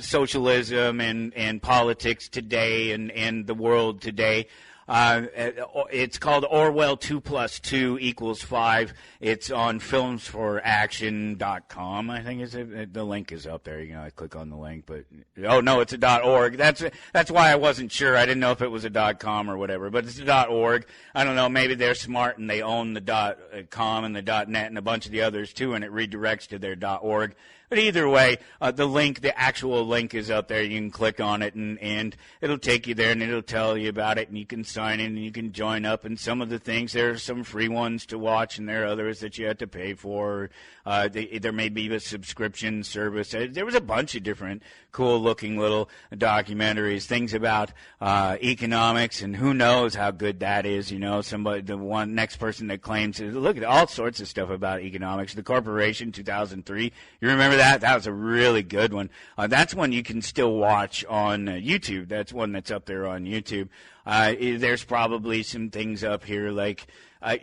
[SPEAKER 1] socialism and politics today and the world today. It's called Orwell 2+2=5. It's on filmsforaction.com. I think the link is up there. I click on the link, but no, it's a .org. That's why I wasn't sure. I didn't know if it was a .com or whatever, but it's a .org. I don't know. Maybe they're smart and they own the .com and the .net and a bunch of the others too, and it redirects to their .org. But either way, the actual link is up there. You can click on it, and it'll take you there, and it'll tell you about it, and you can sign in, and you can join up. And some of the things, there are some free ones to watch, and there are others that you have to pay for. There may be a subscription service. There was a bunch of different cool-looking little documentaries, things about economics, and who knows how good that is. The next person that claims, look at all sorts of stuff about economics. The Corporation, 2003. You remember that? That was a really good one. That's one you can still watch on YouTube. That's one that's up there on YouTube. There's probably some things up here like I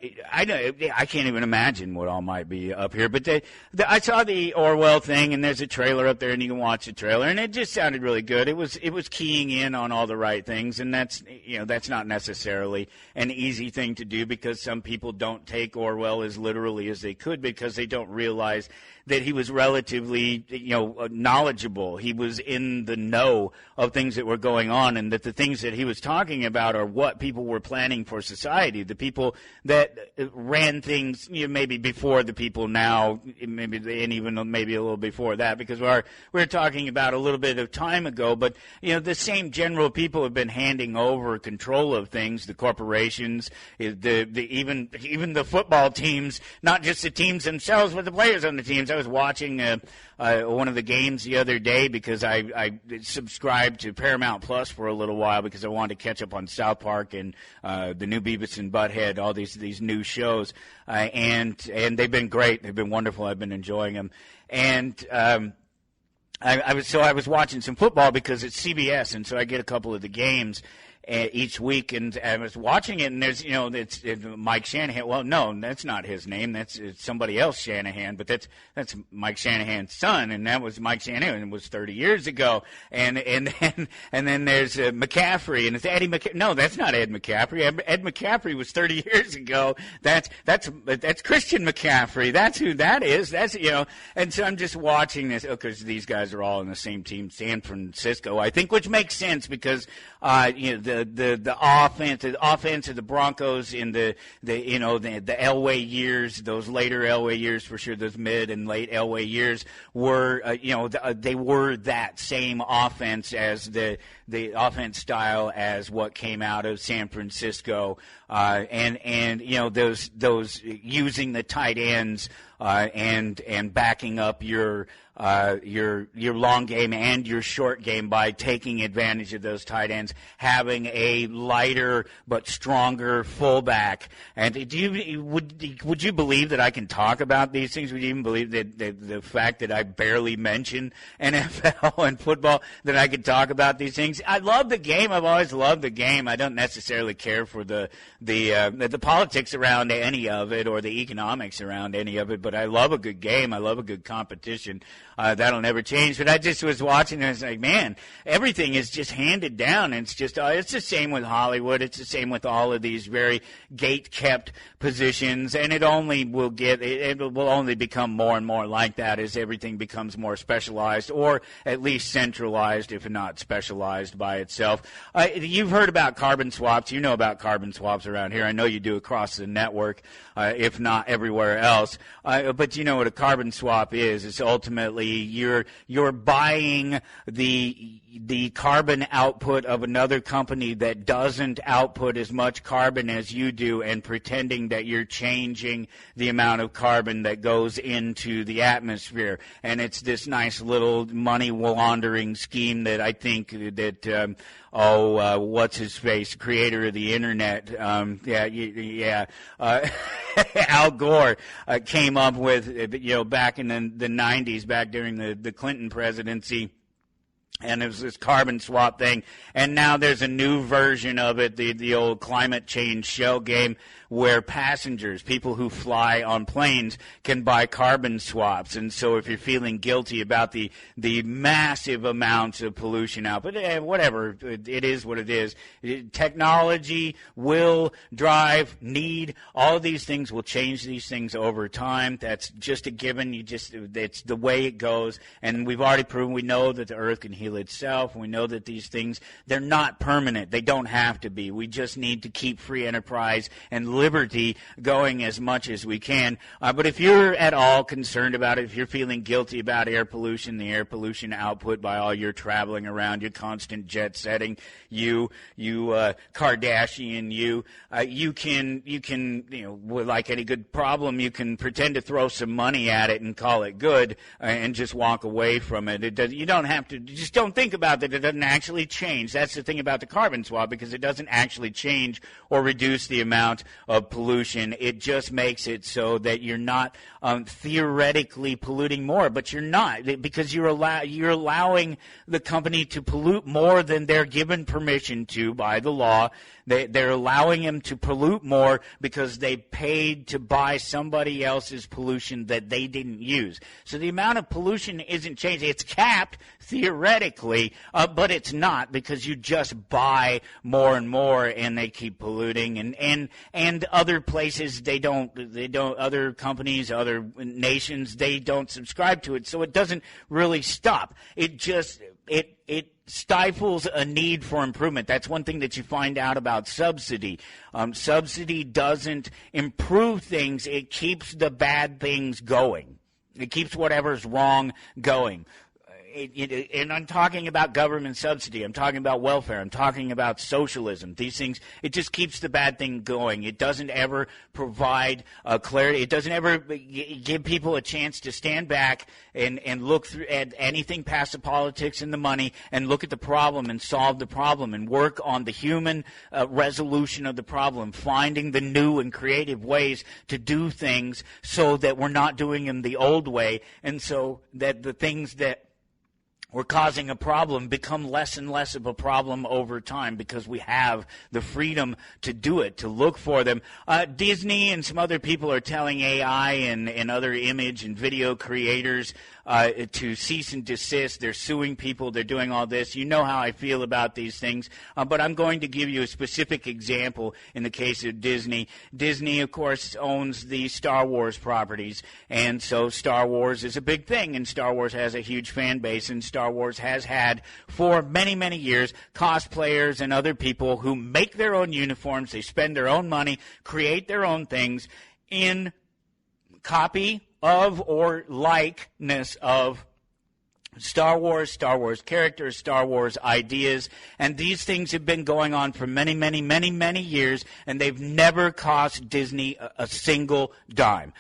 [SPEAKER 1] can't even imagine what all might be up here. But I saw the Orwell thing, and there's a trailer up there, and you can watch the trailer, and it just sounded really good. It was keying in on all the right things, and that's not necessarily an easy thing to do, because some people don't take Orwell as literally as they could, because they don't realize that he was relatively, knowledgeable. He was in the know of things that were going on, and that the things that he was talking about are what people were planning for society. The people that ran things, maybe before the people now, and even maybe a little before that, because we're talking about a little bit of time ago. But the same general people have been handing over control of things. The corporations, even the football teams, not just the teams themselves, but the players on the teams. I was watching one of the games the other day because I subscribed to Paramount Plus for a little while because I wanted to catch up on South Park and the new Beavis and Butthead, all these new shows, and they've been great. They've been wonderful. I've been enjoying them, and I was watching some football because it's CBS, and so I get a couple of the games each week, and I was watching it, and there's, it's Mike Shanahan. Well, no, that's not his name. It's somebody else, Shanahan, but that's Mike Shanahan's son, and that was Mike Shanahan. It was 30 years ago, and then there's McCaffrey, and it's Eddie McCaffrey. No, that's not Ed McCaffrey. Ed McCaffrey was 30 years ago. That's Christian McCaffrey. That's who that is. That's and so I'm just watching this because these guys are all in the same team, San Francisco, I think, which makes sense because the offense of the Broncos in the Elway years, those later Elway years for sure, those mid and late Elway years were they were that same offense as the offense style as what came out of San Francisco, and those using the tight ends and backing up your long game and your short game by taking advantage of those tight ends, having a lighter but stronger fullback. And would you believe that I can talk about these things? Would you even believe that the fact that I barely mention NFL and football, that I could talk about these things? I love the game. I've always loved the game. I don't necessarily care for the politics around any of it or the economics around any of it, but but I love a good game. I love a good competition. That'll never change. But I just was watching and I was like, man, everything is just handed down. And it's just, it's the same with Hollywood. It's the same with all of these very gate-kept positions. And it only will it will only become more and more like that as everything becomes more specialized, or at least centralized, if not specialized by itself. You've heard about carbon swaps. You know about carbon swaps around here. I know you do across the network, if not everywhere else. But you know what a carbon swap is. It's ultimately you're buying the carbon output of another company that doesn't output as much carbon as you do, and pretending that you're changing the amount of carbon that goes into the atmosphere. And it's this nice little money laundering scheme that I think that what's his face, creator of the internet, Al Gore came up with, back in the 90s, back during the Clinton presidency. And it was this carbon swap thing. And now there's a new version of it, the old climate change shell game, where passengers, people who fly on planes, can buy carbon swaps. And so if you're feeling guilty about the massive amounts of pollution out, but whatever, it is what it is. Technology will drive, need, all of these things will change these things over time. That's just a given. It's the way it goes. And we've already proven, we know that the earth can heal itself. We know that these things, they're not permanent. They don't have to be. We just need to keep free enterprise and liberty going as much as we can. But if you're at all concerned about it, if you're feeling guilty about air pollution, the air pollution output by all your traveling around, your constant jet setting, you Kardashian, you can, like any good problem, you can pretend to throw some money at it and call it good and just walk away from it. You don't have to, just don't think about that. It doesn't actually change. That's the thing about the carbon swap, because it doesn't actually change or reduce the amount of pollution. It just makes it so that you're not theoretically polluting more, but you're not, because you're allowing the company to pollute more than they're given permission to by the law. They're allowing them to pollute more because they paid to buy somebody else's pollution that they didn't use. So the amount of pollution isn't changing. It's capped theoretically, but it's not, because you just buy more and more, and they keep polluting. And other places, they don't. Other companies, other nations, they don't subscribe to it. So it doesn't really stop. It stifles a need for improvement. That's one thing that you find out about subsidy. Subsidy doesn't improve things. It keeps the bad things going. It keeps whatever's wrong going. And I'm talking about government subsidy. I'm talking about welfare. I'm talking about socialism. These things, it just keeps the bad thing going. It doesn't ever provide clarity. It doesn't ever give people a chance to stand back and look through at anything past the politics and the money, and look at the problem and solve the problem and work on the human resolution of the problem, finding the new and creative ways to do things so that we're not doing them the old way, and so that the things that we're causing a problem become less and less of a problem over time, because we have the freedom to do it, to look for them. Disney and some other people are telling AI and other image and video creators to cease and desist. They're suing people. They're doing all this. You know how I feel about these things. But I'm going to give you a specific example in the case of Disney. Disney, of course, owns the Star Wars properties. And so Star Wars is a big thing. And Star Wars has a huge fan base. And Star Wars has had, for many, many years, cosplayers and other people who make their own uniforms. They spend their own money, create their own things in copy of or likeness of Star Wars characters, Star Wars ideas, and these things have been going on for many, many, many, many years, and they've never cost Disney a single dime.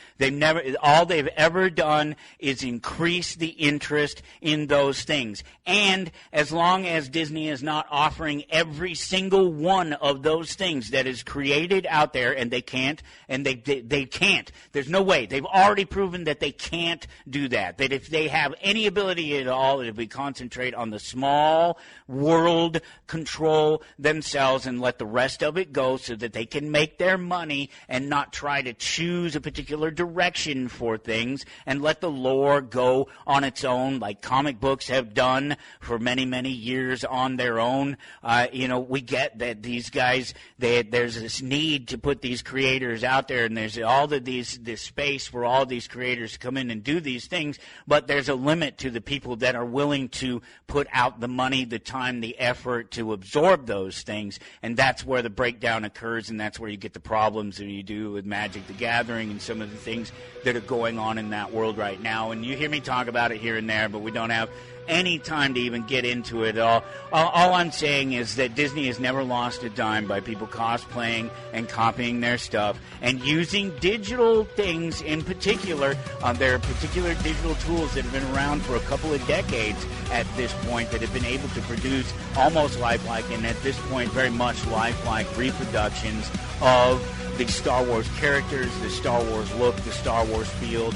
[SPEAKER 1] All they've ever done is increase the interest in those things. And as long as Disney is not offering every single one of those things that is created out there, and they can't, there's no way. They've already proven that they can't do that. That if they have any ability it all if we concentrate on the small world, control themselves, and let the rest of it go so that they can make their money and not try to choose a particular direction for things, and let the lore go on its own like comic books have done for many, many years on their own. We get that these guys, there's this need to put these creators out there, and there's this space for all these creators to come in and do these things, but there's a limit to the people that are willing to put out the money, the time, the effort to absorb those things, and that's where the breakdown occurs, and that's where you get the problems that you do with Magic the Gathering and some of the things that are going on in that world right now. And you hear me talk about it here and there, but we don't have any time to even get into it all. All I'm saying is that Disney has never lost a dime by people cosplaying and copying their stuff and using digital things in particular. There are particular digital tools that have been around for a couple of decades at this point that have been able to produce almost lifelike, and at this point very much lifelike reproductions of the Star Wars characters, the Star Wars look, the Star Wars feel,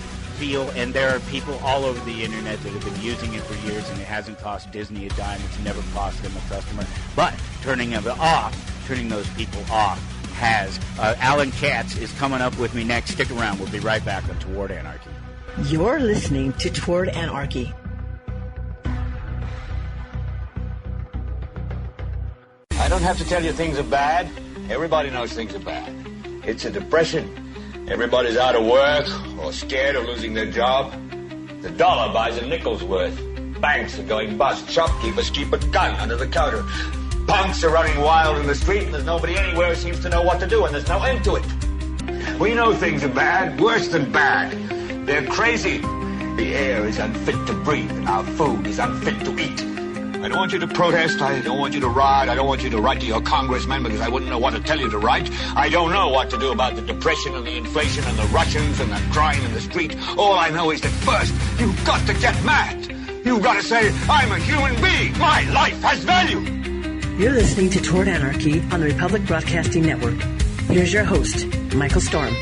[SPEAKER 1] and there are people all over the internet that have been using it for years, and it hasn't cost Disney a dime. It's never cost them a customer. But turning those people off has. Alan Katz is coming up with me next. Stick around. We'll be right back on Toward Anarchy.
[SPEAKER 3] You're listening to Toward Anarchy.
[SPEAKER 4] I don't have to tell you things are bad. Everybody knows things are bad. It's a depression. Everybody's out of work or scared of losing their job. The dollar buys a nickel's worth. Banks are going bust. Shopkeepers keep a gun under the counter. Punks are running wild in the street, and there's nobody anywhere who seems to know what to do, and there's no end to it. We know things are bad, worse than bad. They're crazy. The air is unfit to breathe, and our food is unfit to eat. I don't want you to protest. I don't want you to riot. I don't want you to write to your congressman because I wouldn't know what to tell you to write. I don't know what to do about the depression and the inflation and the Russians and the crime in the street. All I know is that first, you've got to get mad. You've got to say, I'm a human being. My life has value.
[SPEAKER 3] You're listening to Toward Anarchy on the Republic Broadcasting Network. Here's your host, Michael Storm.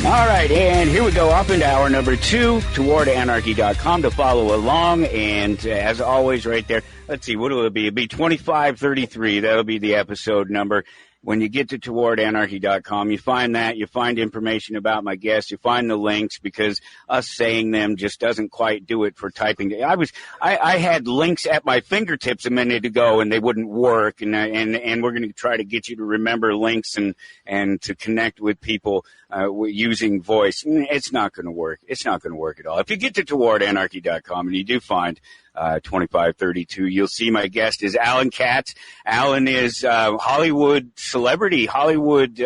[SPEAKER 1] All right, and here we go up into hour number 2, towardanarchy.com to follow along. And as always, right there, let's see, what will it be? It'll be 2533. That'll be the episode number. When you get to towardanarchy.com, you find that, you find information about my guests, you find the links, because us saying them just doesn't quite do it for typing. I had links at my fingertips a minute ago and they wouldn't work, and we're going to try to get you to remember links and to connect with people using voice. It's not going to work. It's not going to work at all. If you get to towardanarchy.com and you do find 2532, you'll see my guest is Alan Katz. Alan is Hollywood celebrity, Hollywood,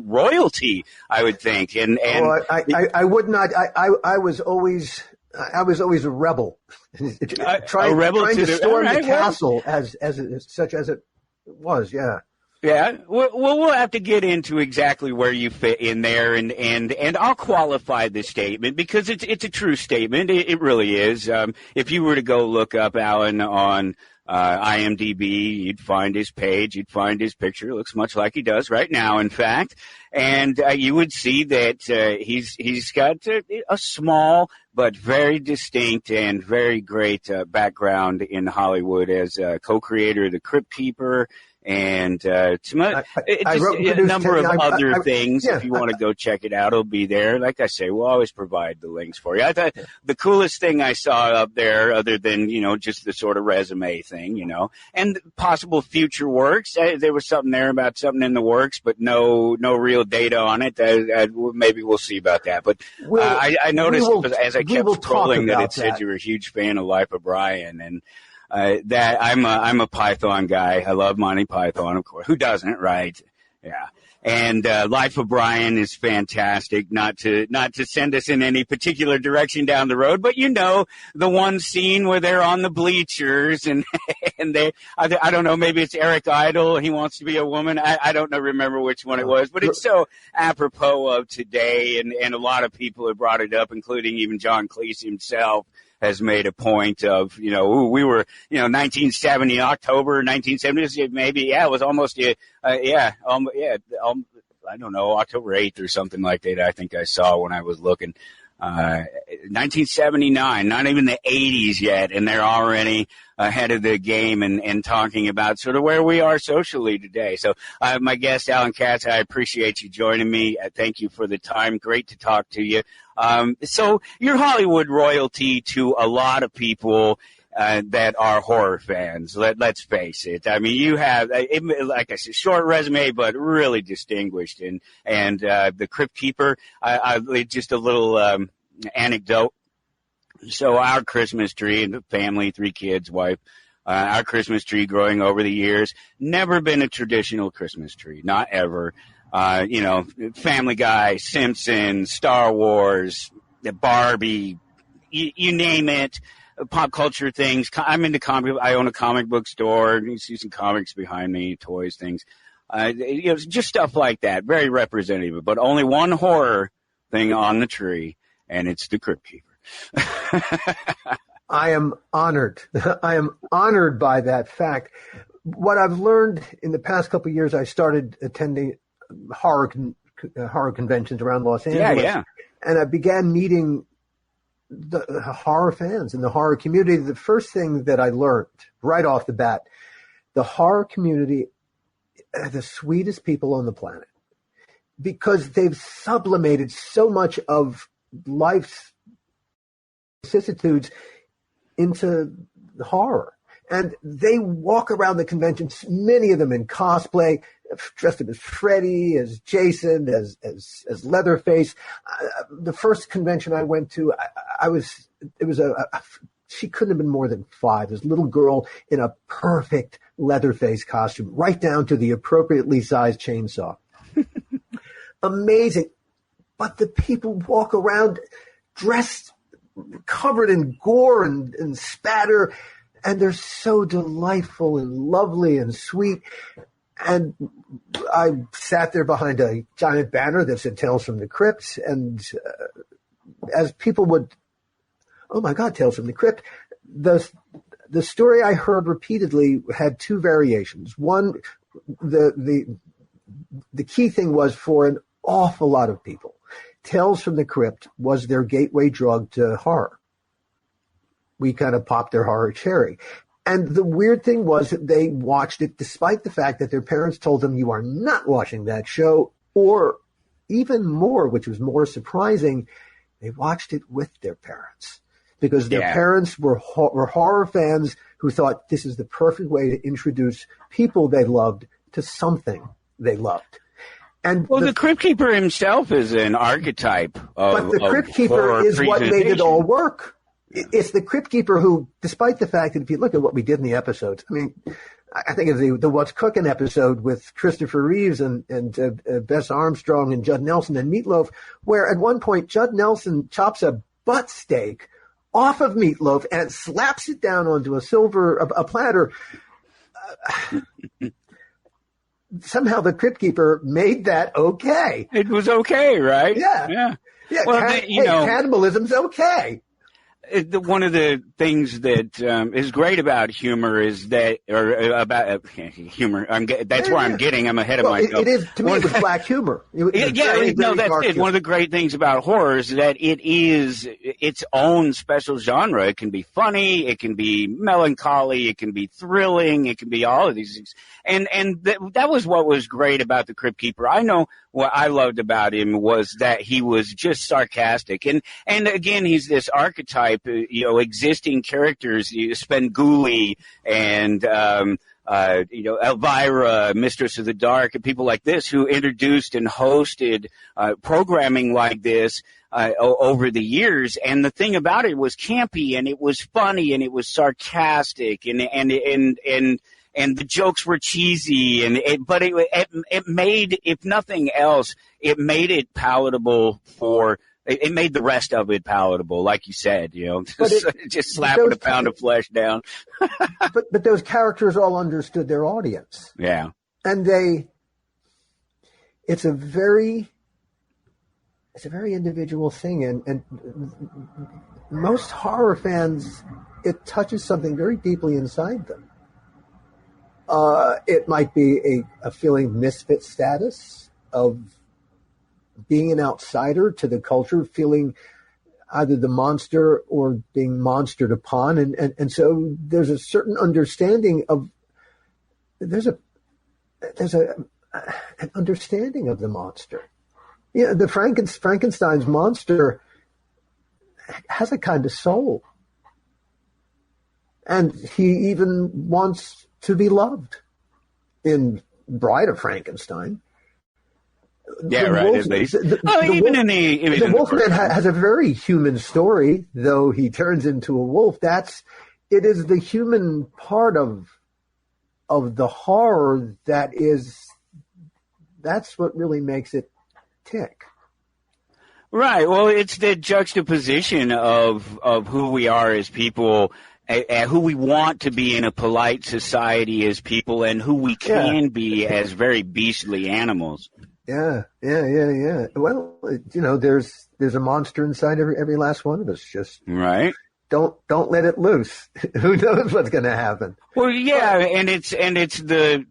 [SPEAKER 1] royalty, I would think. And
[SPEAKER 5] I would not. I was always a rebel, trying to storm the castle as it was. Yeah.
[SPEAKER 1] Yeah, we'll have to get into exactly where you fit in there, and I'll qualify this statement because it's a true statement. It really is. If you were to go look up Alan on IMDb, you'd find his page, you'd find his picture. It looks much like he does right now, in fact, and you would see that he's got a small but very distinct and very great background in Hollywood as co-creator of the Crypt and a number of other things. Yeah, if you want to go check it out, it'll be there. Like I say, we'll always provide the links for you. I thought the coolest thing I saw up there, other than, just the sort of resume thing, and possible future works, there was something there about something in the works, but no real data on it. Maybe we'll see about that. But I noticed as I kept scrolling that it said you were a huge fan of Life of Brian, and that I'm a Python guy. I love Monty Python, of course. Who doesn't, right? Yeah. And Life of Brian is fantastic. Not to send us in any particular direction down the road, but the one scene where they're on the bleachers and they I don't know, maybe it's Eric Idle. He wants to be a woman. I don't know, remember which one it was, but it's so apropos of today, and a lot of people have brought it up, including even John Cleese himself. has made a point of, we were, 1970, October 1970, maybe, it was almost, I don't know, October 8th or something like that. I think I saw when I was looking. 1979, not even the 80s yet, and they're already ahead of the game and talking about sort of where we are socially today. So my guest, Alan Katz, I appreciate you joining me. Thank you for the time. Great to talk to you. So you're Hollywood royalty to a lot of people that are horror fans. Let's face it. I mean, you have, like I said, short resume, but really distinguished. And the Crypt Keeper, just a little anecdote. So our Christmas tree, and the family, 3 kids, wife, our Christmas tree growing over the years, never been a traditional Christmas tree, not ever. Family Guy, Simpsons, Star Wars, Barbie, you name it. Pop culture things. I'm into comic. I own a comic book store. You see some comics behind me, toys, things. Just stuff like that. Very representative. But only one horror thing on the tree, and it's the Crypt Keeper.
[SPEAKER 5] I am honored. I am honored by that fact. What I've learned in the past couple of years, I started attending horror conventions around Los Angeles.
[SPEAKER 1] Yeah.
[SPEAKER 5] And I began meeting the horror fans in the horror community. The first thing that I learned right off the bat, the horror community are the sweetest people on the planet because they've sublimated so much of life's vicissitudes into horror. And they walk around the conventions, many of them in cosplay, dressed up as Freddy, as Jason, as Leatherface. The first convention I went to, she couldn't have been more than 5. This little girl in a perfect Leatherface costume, right down to the appropriately sized chainsaw. Amazing. But the people walk around dressed, covered in gore and spatter, and they're so delightful and lovely and sweet. And I sat there behind a giant banner that said Tales from the Crypt. And as people would, oh my God, Tales from the Crypt. The story I heard repeatedly had 2 variations. One, the key thing was for an awful lot of people, Tales from the Crypt was their gateway drug to horror. We kind of popped their horror cherry. And the weird thing was that they watched it despite the fact that their parents told them, you are not watching that show, or even more, which was more surprising, they watched it with their parents because their parents were horror fans who thought this is the perfect way to introduce people they loved to something they loved. And
[SPEAKER 1] the Crypt Keeper himself is an archetype
[SPEAKER 5] but the Crypt Keeper is what made it all work. It's the Crypt Keeper who, despite the fact that if you look at what we did in the episodes, I mean, I think of the What's Cooking episode with Christopher Reeves and Bess Armstrong and Judd Nelson and Meatloaf, where at one point Judd Nelson chops a butt steak off of Meatloaf and slaps it down onto a platter. Somehow the Crypt Keeper made that okay.
[SPEAKER 1] It was okay, right?
[SPEAKER 5] Yeah.
[SPEAKER 1] Well,
[SPEAKER 5] cannibalism's okay.
[SPEAKER 1] One of the things that is great about humor is that, humor. That's where I'm getting. I'm ahead of myself.
[SPEAKER 5] It is, to me, it was black humor.
[SPEAKER 1] That's it. One of the great things about horror is that it is its own special genre. It can be funny, it can be melancholy, it can be thrilling, it can be all of these things. And that was what was great about the Crypt Keeper. I know what I loved about him was that he was just sarcastic, and again, he's this archetype. Existing characters, Spenguli and Elvira, Mistress of the Dark, and people like this who introduced and hosted programming like this over the years. And the thing about it was campy, and it was funny, and it was sarcastic, and the jokes were cheesy, but it made, if nothing else, it made it palatable for. It made the rest of it palatable, like you said, just slapping a pound of flesh down.
[SPEAKER 5] but those characters all understood their audience. Yeah. And it's a very it's a very individual thing, and most horror fans, it touches something very deeply inside them. It might be a feeling of misfit status, of being an outsider to the culture, feeling either the monster or being monstered upon, and so there's a certain understanding of there's an understanding of the monster. Yeah, the Frankenstein's monster has a kind of soul, and he even wants to be loved. In Bride of Frankenstein,
[SPEAKER 1] yeah, right. At least,
[SPEAKER 5] the Wolfman has a very human story, though he turns into a wolf. It is the human part of the horror that's what really makes it tick.
[SPEAKER 1] Right. Well, it's the juxtaposition of who we are as people, who we want to be in a polite society as people, and who we can be as very beastly animals.
[SPEAKER 5] Yeah. Well, there's a monster inside every last one of us. Just
[SPEAKER 1] right.
[SPEAKER 5] Don't let it loose. Who knows what's going to happen?
[SPEAKER 1] Well, yeah, and it's the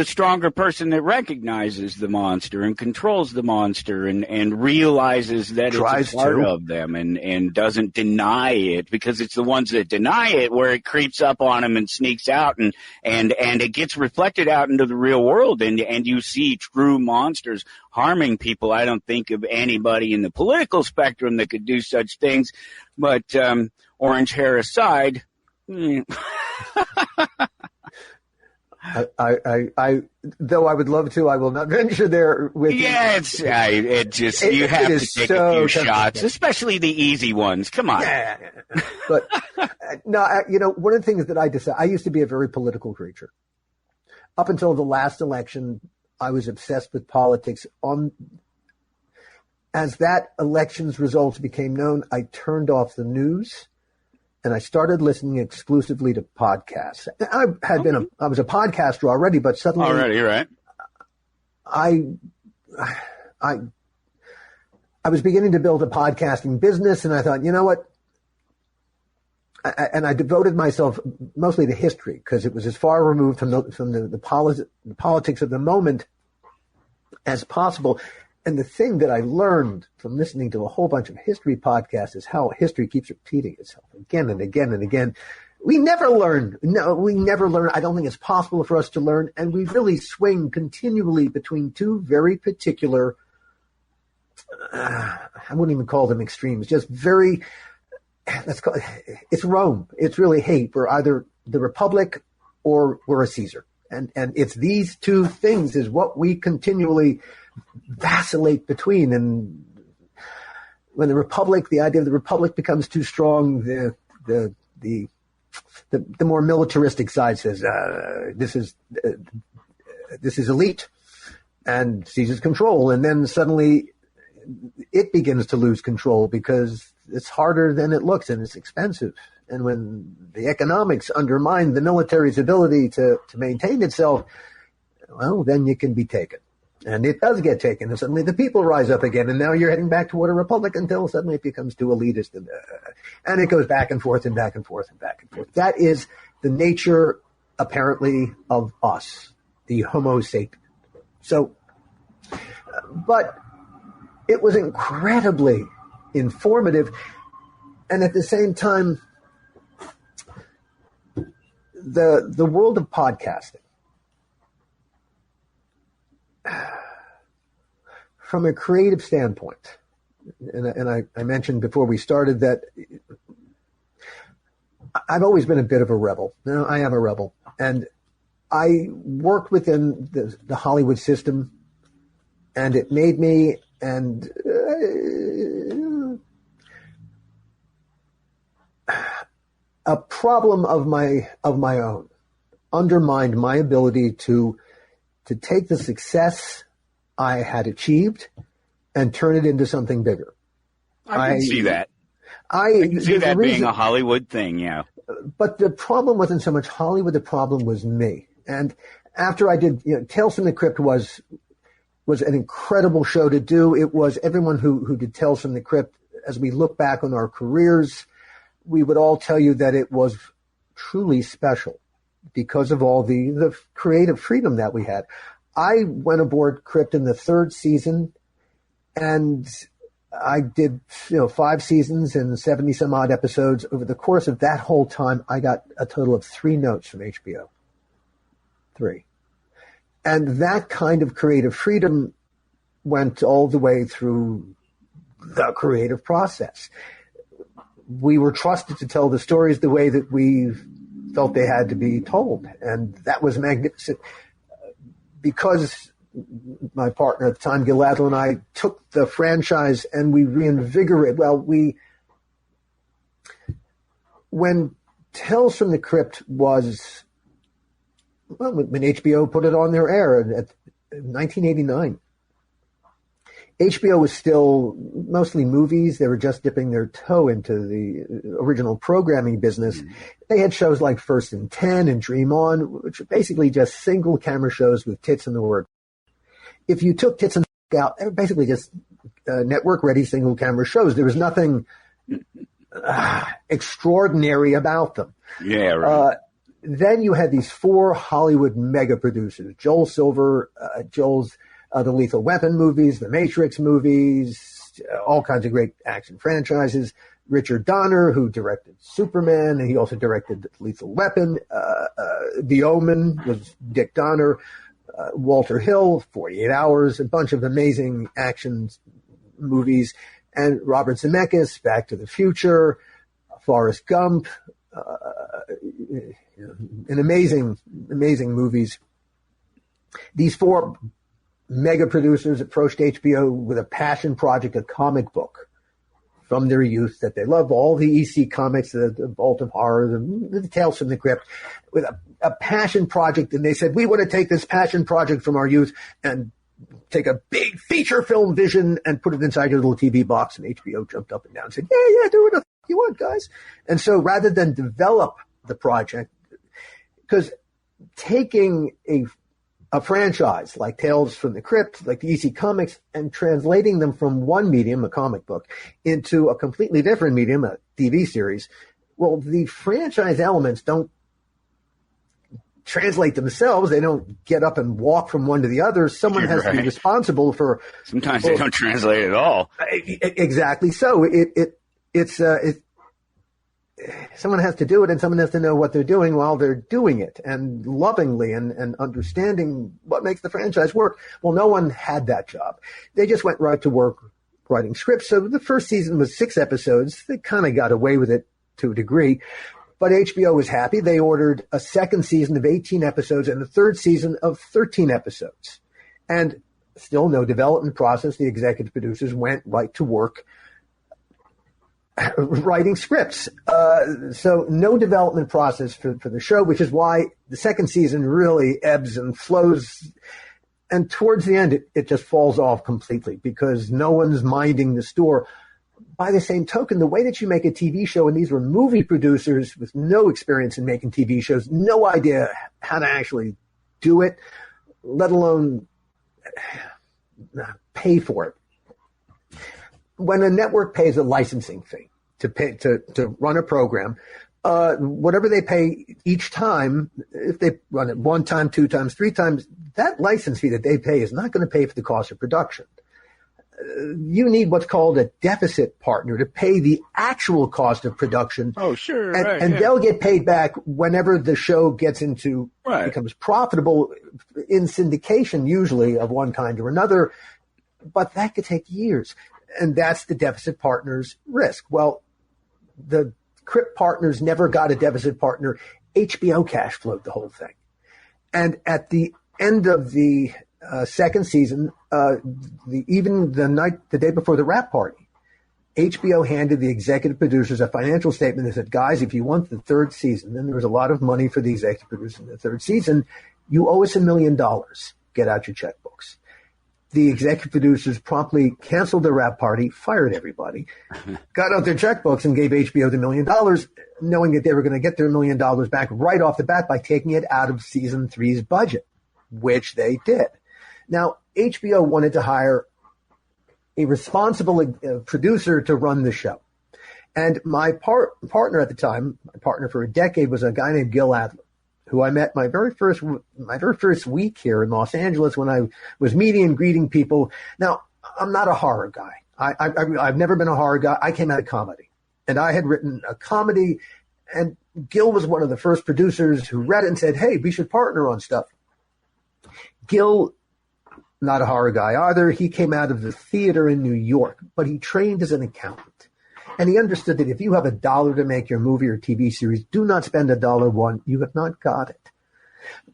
[SPEAKER 1] stronger person that recognizes the monster and controls the monster and realizes that it's a part of them and doesn't deny it, because it's the ones that deny it where it creeps up on them and sneaks out and it gets reflected out into the real world and you see true monsters harming people. I don't think of anybody in the political spectrum that could do such things, but orange hair aside.
[SPEAKER 5] I though I would love to, I will not venture there with you.
[SPEAKER 1] Yeah, you have to take a few shots, especially the easy ones. Come on.
[SPEAKER 5] Yeah. But no, one of the things that I used to be a very political creature. Up until the last election, I was obsessed with politics. As that election's results became known, I turned off the news. And I started listening exclusively to podcasts. I was a podcaster already, but suddenly
[SPEAKER 1] right.
[SPEAKER 5] I was beginning to build a podcasting business, and I thought, you know what? I devoted myself mostly to history because it was as far removed from the politics of the moment as possible. And the thing that I learned from listening to a whole bunch of history podcasts is how history keeps repeating itself again and again and again. We never learn. No, we never learn. I don't think it's possible for us to learn. And we really swing continually between two very particular, I wouldn't even call them extremes, just very, it's Rome. It's really hate. We're either the Republic or we're a Caesar. And it's these two things is what we continually vacillate between. And when the idea of the Republic becomes too strong, the more militaristic side says this is elite and seizes control, and then suddenly it begins to lose control because it's harder than it looks and it's expensive. And when the economics undermine the military's ability to maintain itself, well, then you can be taken. And it does get taken, and suddenly the people rise up again, and now you're heading back toward a republic until suddenly it becomes too elitist, and it goes back and forth and back and forth and back and forth. That is the nature, apparently, of us, the Homo sapien. So, but it was incredibly informative, and at the same time, the world of podcasting, from a creative standpoint, and I mentioned before we started that I've always been a bit of a rebel. No, I am a rebel. And I worked within the Hollywood system, and it made me a problem of my own, undermined my ability to take the success I had achieved and turn it into something bigger.
[SPEAKER 1] I can see that. I can see that being a Hollywood thing, yeah.
[SPEAKER 5] But the problem wasn't so much Hollywood, the problem was me. And after I did, Tales from the Crypt was was an incredible show to do. It was everyone who did Tales from the Crypt. As we look back on our careers, we would all tell you that it was truly special because of all the creative freedom that we had. I went aboard Crypt in the third season, and I did 5 seasons and 70 some odd episodes. Over the course of that whole time, I got a total of 3 notes from HBO. 3. And that kind of creative freedom went all the way through the creative process. We were trusted to tell the stories the way that we felt they had to be told. And that was magnificent. Because my partner at the time, Gil Adler, and I took the franchise and we reinvigorated. When Tales from the Crypt was, when HBO put it on their air in 1989, HBO was still mostly movies. They were just dipping their toe into the original programming business. Mm-hmm. They had shows like First and 10 and Dream On, which are basically just single camera shows with tits in the word. If you took tits and out, they were basically just network ready single camera shows. There was nothing extraordinary about them.
[SPEAKER 1] Yeah, right.
[SPEAKER 5] Then you had these 4 Hollywood mega producers, Joel Silver, Joel's the Lethal Weapon movies, the Matrix movies, all kinds of great action franchises. Richard Donner, who directed Superman, and he also directed Lethal Weapon. The Omen was Dick Donner. Walter Hill, 48 Hours, a bunch of amazing action movies. And Robert Zemeckis, Back to the Future, Forrest Gump, an amazing movies. These 4 mega producers approached HBO with a passion project, a comic book from their youth that they love, all the EC comics, the Vault of Horror, the Tales from the Crypt, with a passion project. And they said, we want to take this passion project from our youth and take a big feature film vision and put it inside your little TV box. And HBO jumped up and down and said, yeah, do whatever you want, guys. And so rather than develop the project, because taking a franchise like Tales from the Crypt, like the EC Comics, and translating them from one medium, a comic book, into a completely different medium, a TV series, well, the franchise elements don't translate themselves. They don't get up and walk from one to the other. Someone has to be responsible for.
[SPEAKER 1] Sometimes they don't translate at all.
[SPEAKER 5] Exactly. So it's someone has to do it, and someone has to know what they're doing while they're doing it, and lovingly and understanding what makes the franchise work. Well, no one had that job. They just went right to work writing scripts. So the first season was 6 episodes. They kind of got away with it to a degree, but HBO was happy. They ordered a second season of 18 episodes and a third season of 13 episodes. And still no development process. The executive producers went right to work writing scripts. So no development process for the show, which is why the second season really ebbs and flows. And towards the end, it just falls off completely because no one's minding the store. By the same token, the way that you make a TV show, and these were movie producers with no experience in making TV shows, no idea how to actually do it, let alone pay for it. When a network pays a licensing fee to run a program, whatever they pay each time, if they run it 1 time, 2 times, 3 times, that license fee that they pay is not going to pay for the cost of production. You need what's called a deficit partner to pay the actual cost of production.
[SPEAKER 1] Oh, sure.
[SPEAKER 5] And they'll get paid back whenever the show gets into, becomes profitable in syndication, usually of one kind or another. But that could take years. And that's the deficit partner's risk. Well, the Crypt partners never got a deficit partner. HBO cash flowed the whole thing. And at the end of the second season, even the day before the wrap party, HBO handed the executive producers a financial statement that said, guys, if you want the third season, then there was a lot of money for the executive producers in the third season, you owe us $1 million. Get out your checkbooks. The executive producers promptly canceled their wrap party, fired everybody, got out their checkbooks, and gave HBO the $1 million, knowing that they were going to get their $1 million back right off the bat by taking it out of season 3's budget, which they did. Now, HBO wanted to hire a responsible producer to run the show. And my partner at the time, my partner for a decade, was a guy named Gil Adler, who I met my very first week here in Los Angeles when I was meeting and greeting people. Now, I'm not a horror guy. I've never been a horror guy. I came out of comedy, and I had written a comedy, and Gil was one of the first producers who read it and said, hey, we should partner on stuff. Gil, not a horror guy either. He came out of the theater in New York, but he trained as an accountant. And he understood that if you have $1 to make your movie or TV series, do not spend $1. You have not got it.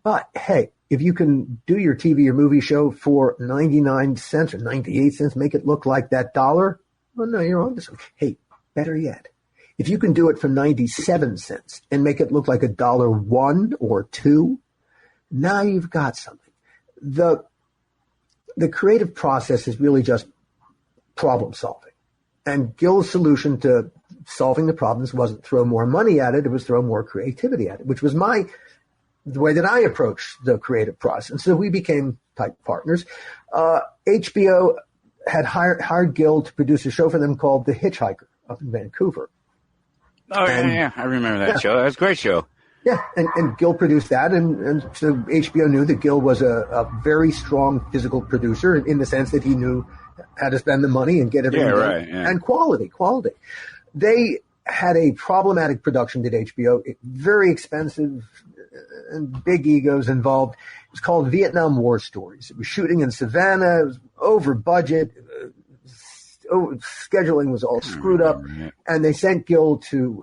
[SPEAKER 5] But hey, if you can do your TV or movie show for 99 cents or 98 cents, make it look like that $1, well, no, you're on to something. Hey, better yet, if you can do it for 97 cents and make it look like $1 or $2, now you've got something. The creative process is really just problem solving. And Gil's solution to solving the problems wasn't throw more money at it. It was throw more creativity at it, which was the way that I approached the creative process. And so we became tight partners. HBO had hired Gil to produce a show for them called The Hitchhiker up in Vancouver.
[SPEAKER 1] Oh, yeah. I remember that show. That was a great show.
[SPEAKER 5] Yeah, and Gil produced that, and so HBO knew that Gil was a very strong physical producer in the sense that he knew how to spend the money and get everything done. Yeah. And quality. They had a problematic production at HBO, very expensive and big egos involved. It was called Vietnam War Stories. It was shooting in Savannah. It was over budget. Scheduling was all screwed up. And they sent Gil to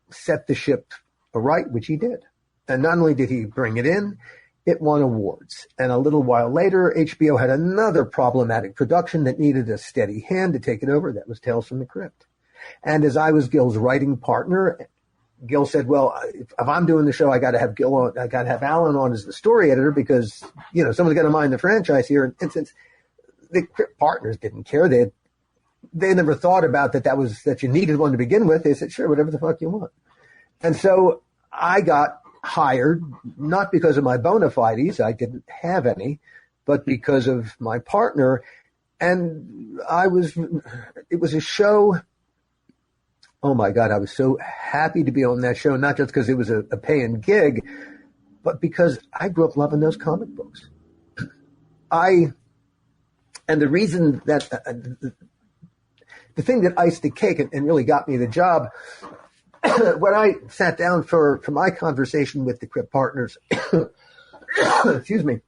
[SPEAKER 5] set the ship aright, which he did. And not only did he bring it in, it won awards. And a little while later, HBO had another problematic production that needed a steady hand to take it over. That was Tales from the Crypt. And as I was Gil's writing partner, Gil said, well, if I'm doing the show, I got to have Gil on, I got to have Alan on as the story editor because, someone's got to mind the franchise here. And since the Crypt partners didn't care, they never thought about that you needed one to begin with. They said, sure, whatever the fuck you want. And so I got hired, not because of my bona fides, I didn't have any, but because of my partner. And it was a show. Oh my God, I was so happy to be on that show, not just because it was a paying gig, but because I grew up loving those comic books. And the reason that the thing that iced the cake and really got me the job, when I sat down for my conversation with the Crypt partners, excuse me,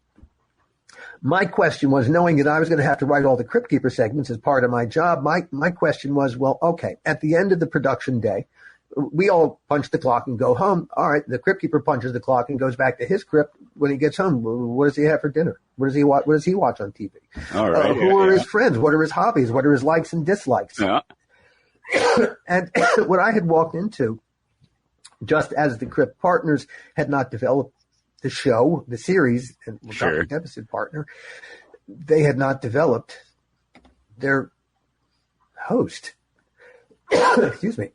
[SPEAKER 5] my question was, knowing that I was going to have to write all the Crypt Keeper segments as part of my job, my question was, well, okay, at the end of the production day, we all punch the clock and go home. All right, the Crypt Keeper punches the clock and goes back to his crypt. When he gets home, what does he have for dinner? What does he watch on TV?
[SPEAKER 1] All right,
[SPEAKER 5] who are his friends? What are his hobbies? What are his likes and dislikes?
[SPEAKER 1] Yeah.
[SPEAKER 5] And what I had walked into, just as the Crypt partners had not developed the show, the series, and
[SPEAKER 1] sure.
[SPEAKER 5] Deficit partner, they had not developed their host. Excuse me.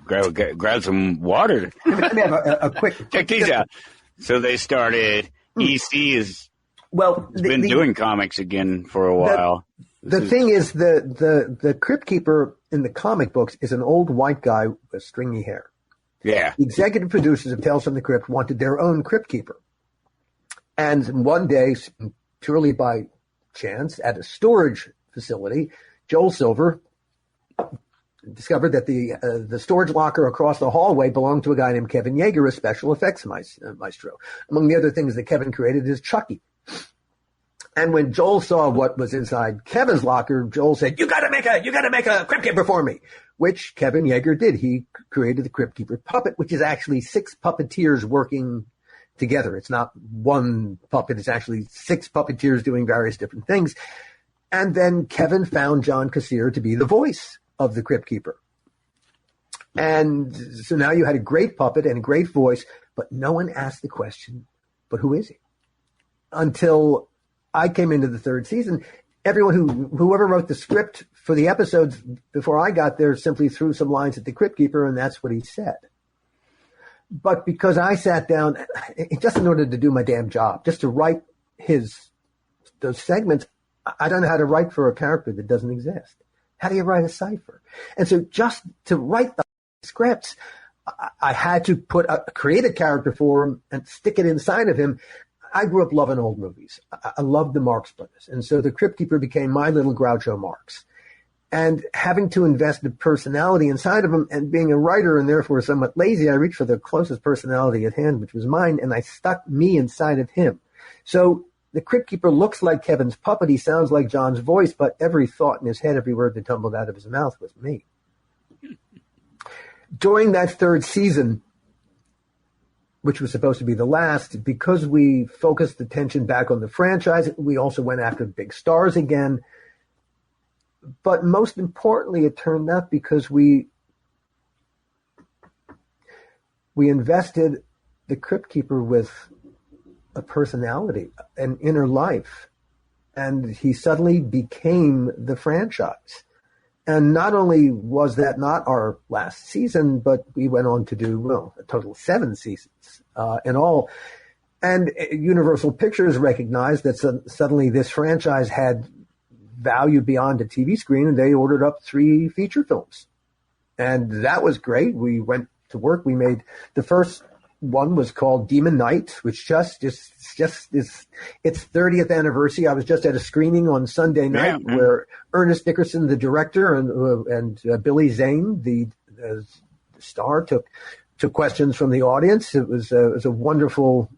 [SPEAKER 1] Grab some water.
[SPEAKER 5] Let me have a quick.
[SPEAKER 1] Check these out. So they started. EC has been doing comics again for a while.
[SPEAKER 5] The thing is, the Crypt Keeper in the comic books is an old white guy with stringy hair.
[SPEAKER 1] Yeah.
[SPEAKER 5] The executive producers of Tales from the Crypt wanted their own Crypt Keeper. And one day, purely by chance, at a storage facility, Joel Silver discovered that the storage locker across the hallway belonged to a guy named Kevin Yeager, a special effects maestro. Among the other things that Kevin created is Chucky. And when Joel saw what was inside Kevin's locker, Joel said, you gotta make a Crypt Keeper for me, which Kevin Yeager did. He created the Crypt Keeper puppet, which is actually 6 puppeteers working together. It's not one puppet. It's actually 6 puppeteers doing various different things. And then Kevin found John Kassir to be the voice of the Crypt Keeper. And so now you had a great puppet and a great voice, but no one asked the question, but who is he? Until I came into the 3rd season, whoever wrote the script for the episodes before I got there simply threw some lines at the Crypt Keeper, and that's what he said. But because I sat down, just in order to do my damn job, just to write those segments, I don't know how to write for a character that doesn't exist. How do you write a cipher? And so just to write the scripts, I had to create a character for him and stick it inside of him. I grew up loving old movies. I loved the Marx Brothers. And so the Crypt Keeper became my little Groucho Marx. And having to invest the personality inside of him, and being a writer and therefore somewhat lazy, I reached for the closest personality at hand, which was mine, and I stuck me inside of him. So the Crypt Keeper looks like Kevin's puppet. He sounds like John's voice, but every thought in his head, every word that tumbled out of his mouth was me. During that third season, which was supposed to be the last, because we focused attention back on the franchise, we also went after big stars again. But most importantly, it turned out because we invested the Crypt Keeper with a personality, an inner life, and he suddenly became the franchise. And not only was that not our last season, but we went on to do, a total of 7 seasons in all. And Universal Pictures recognized that suddenly this franchise had value beyond a TV screen, and they ordered up 3 feature films. And that was great. We went to work. We made the first one was called Demon Knight, which just is its 30th anniversary. I was just at a screening on Sunday night where Ernest Dickerson, the director, and Billy Zane, the star, took questions from the audience. It was a wonderful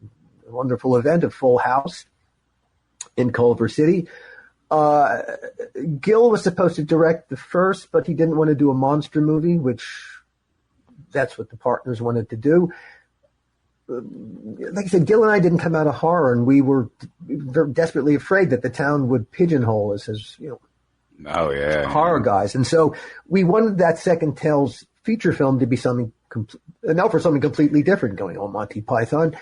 [SPEAKER 5] event, a full house in Culver City. Gil was supposed to direct the first, but he didn't want to do a monster movie, which that's what the partners wanted to do. Like I said, Gil and I didn't come out of horror, and we were very desperately afraid that the town would pigeonhole us as, horror guys. And so we wanted that Second Tales feature film to be something completely different, going on Monty Python.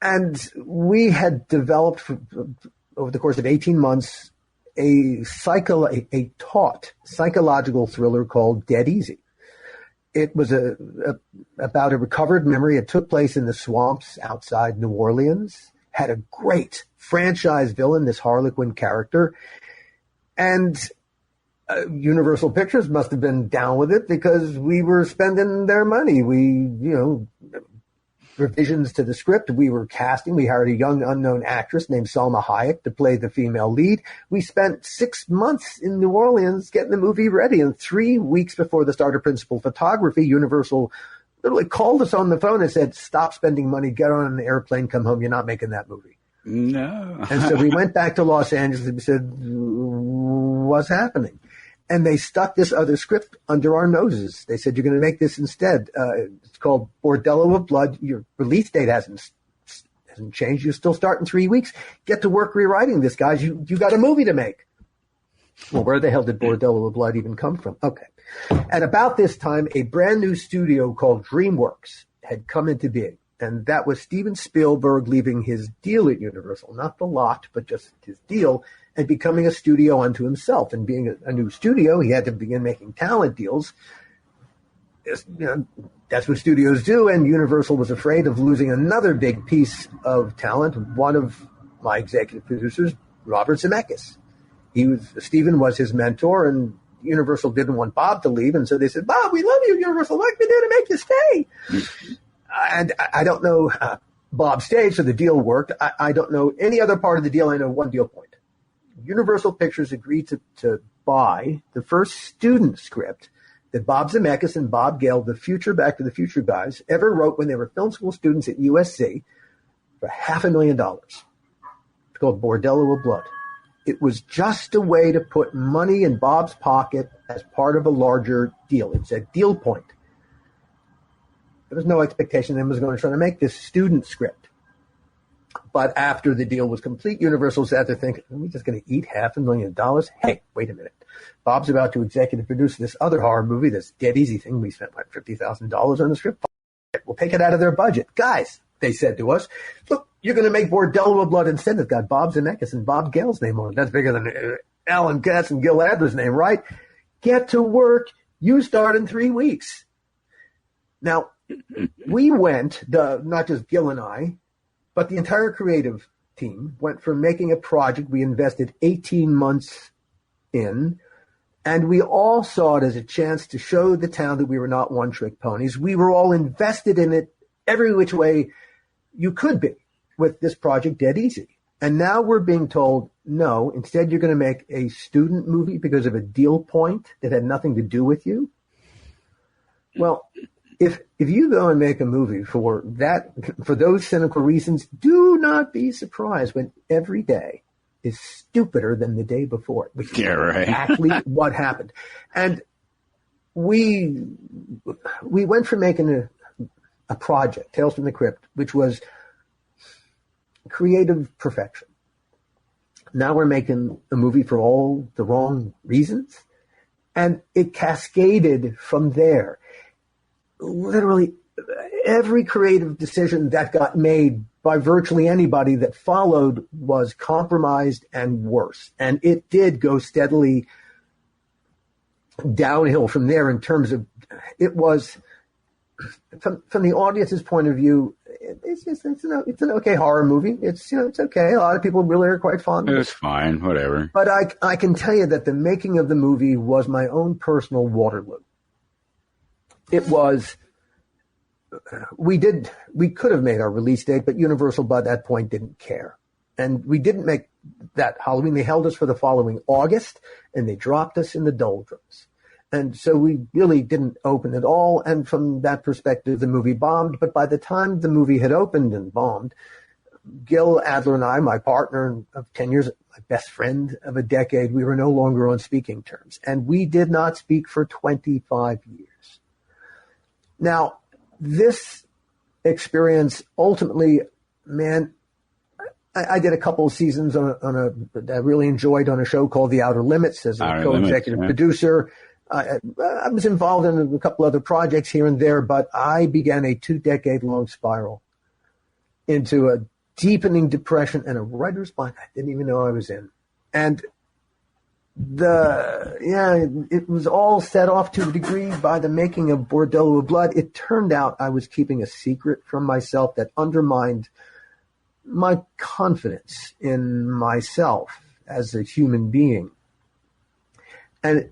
[SPEAKER 5] And we had developed over the course of 18 months a taut psychological thriller called Dead Easy. It was about a recovered memory. It took place in the swamps outside New Orleans, had a great franchise villain, this Harlequin character. And Universal Pictures must have been down with it because we were spending their money. Revisions to the script. We were casting. We hired a young unknown actress named Salma Hayek to play the female lead. We spent 6 months in New Orleans getting the movie ready. And 3 weeks before the start of principal photography, Universal literally called us on the phone and said, "Stop spending money. Get on an airplane. Come home. You're not making that movie."
[SPEAKER 1] No.
[SPEAKER 5] And so we went back to Los Angeles and we said, "What's happening?" And they stuck this other script under our noses. They said, "You're going to make this instead. It's called Bordello of Blood. Your release date hasn't changed. You still start in 3 weeks. Get to work rewriting this, guys. You got a movie to make." Well, where the hell did Bordello of Blood even come from? Okay. And about this time, a brand new studio called DreamWorks had come into being. And that was Steven Spielberg leaving his deal at Universal, not the lot, but just his deal, and becoming a studio unto himself. And being a new studio, he had to begin making talent deals. That's what studios do, and Universal was afraid of losing another big piece of talent. One of my executive producers, Robert Zemeckis. Steven was his mentor, and Universal didn't want Bob to leave, and so they said, "Bob, we love you, Universal. What can we do to make you stay?" And I don't know, Bob stayed, so the deal worked. I don't know any other part of the deal. I know one deal point. Universal Pictures agreed to buy the first student script that Bob Zemeckis and Bob Gale, the future Back to the Future guys, ever wrote when they were film school students at USC for $500,000. It's called Bordello of Blood. It was just a way to put money in Bob's pocket as part of a larger deal. It's a deal point. There was no expectation that was going to try to make this student script. But after the deal was complete, Universal sat there thinking, "Are we just going to eat $500,000? Hey, wait a minute. Bob's about to executive produce this other horror movie, this Dead Easy thing. We spent like $50,000 on the script. We'll take it out of their budget. Guys," they said to us, "look, you're going to make Bordello of Blood instead. It's got Bob Zemeckis and Bob Gale's name on it. That's bigger than Alan Katz and Gil Adler's name, right? Get to work. You start in 3 weeks." Now, we went, not just Gil and I, but the entire creative team went from making a project we invested 18 months in, and we all saw it as a chance to show the town that we were not one-trick ponies. We were all invested in it every which way you could be with this project, Dead Easy. And now we're being told, no, instead you're going to make a student movie because of a deal point that had nothing to do with you. Well, if you go and make a movie for those cynical reasons, do not be surprised when every day is stupider than the day before, which is exactly what happened. And we went from making a project, Tales from the Crypt, which was creative perfection. Now we're making a movie for all the wrong reasons, and it cascaded from there. Literally every creative decision that got made by virtually anybody that followed was compromised and worse. And it did go steadily downhill from there in terms of, it was, from the audience's point of view, it's an okay horror movie. It's okay. A lot of people really are quite fond of it.
[SPEAKER 1] It's fine, whatever.
[SPEAKER 5] But I can tell you that the making of the movie was my own personal Waterloo. It was, we could have made our release date, but Universal by that point didn't care. And we didn't make that Halloween. They held us for the following August, and they dropped us in the doldrums. And so we really didn't open at all. And from that perspective, the movie bombed. But by the time the movie had opened and bombed, Gil Adler and I, my partner of 10 years, my best friend of a decade, we were no longer on speaking terms. And we did not speak for 25 years. Now, this experience ultimately, man, I did a couple of seasons that I really enjoyed on a show called The Outer Limits as a co-executive producer. I was involved in a couple other projects here and there, but I began a 2-decade-long spiral into a deepening depression and a writer's block I didn't even know I was in. And it was all set off to a degree by the making of Bordello of Blood. It turned out I was keeping a secret from myself that undermined my confidence in myself as a human being. And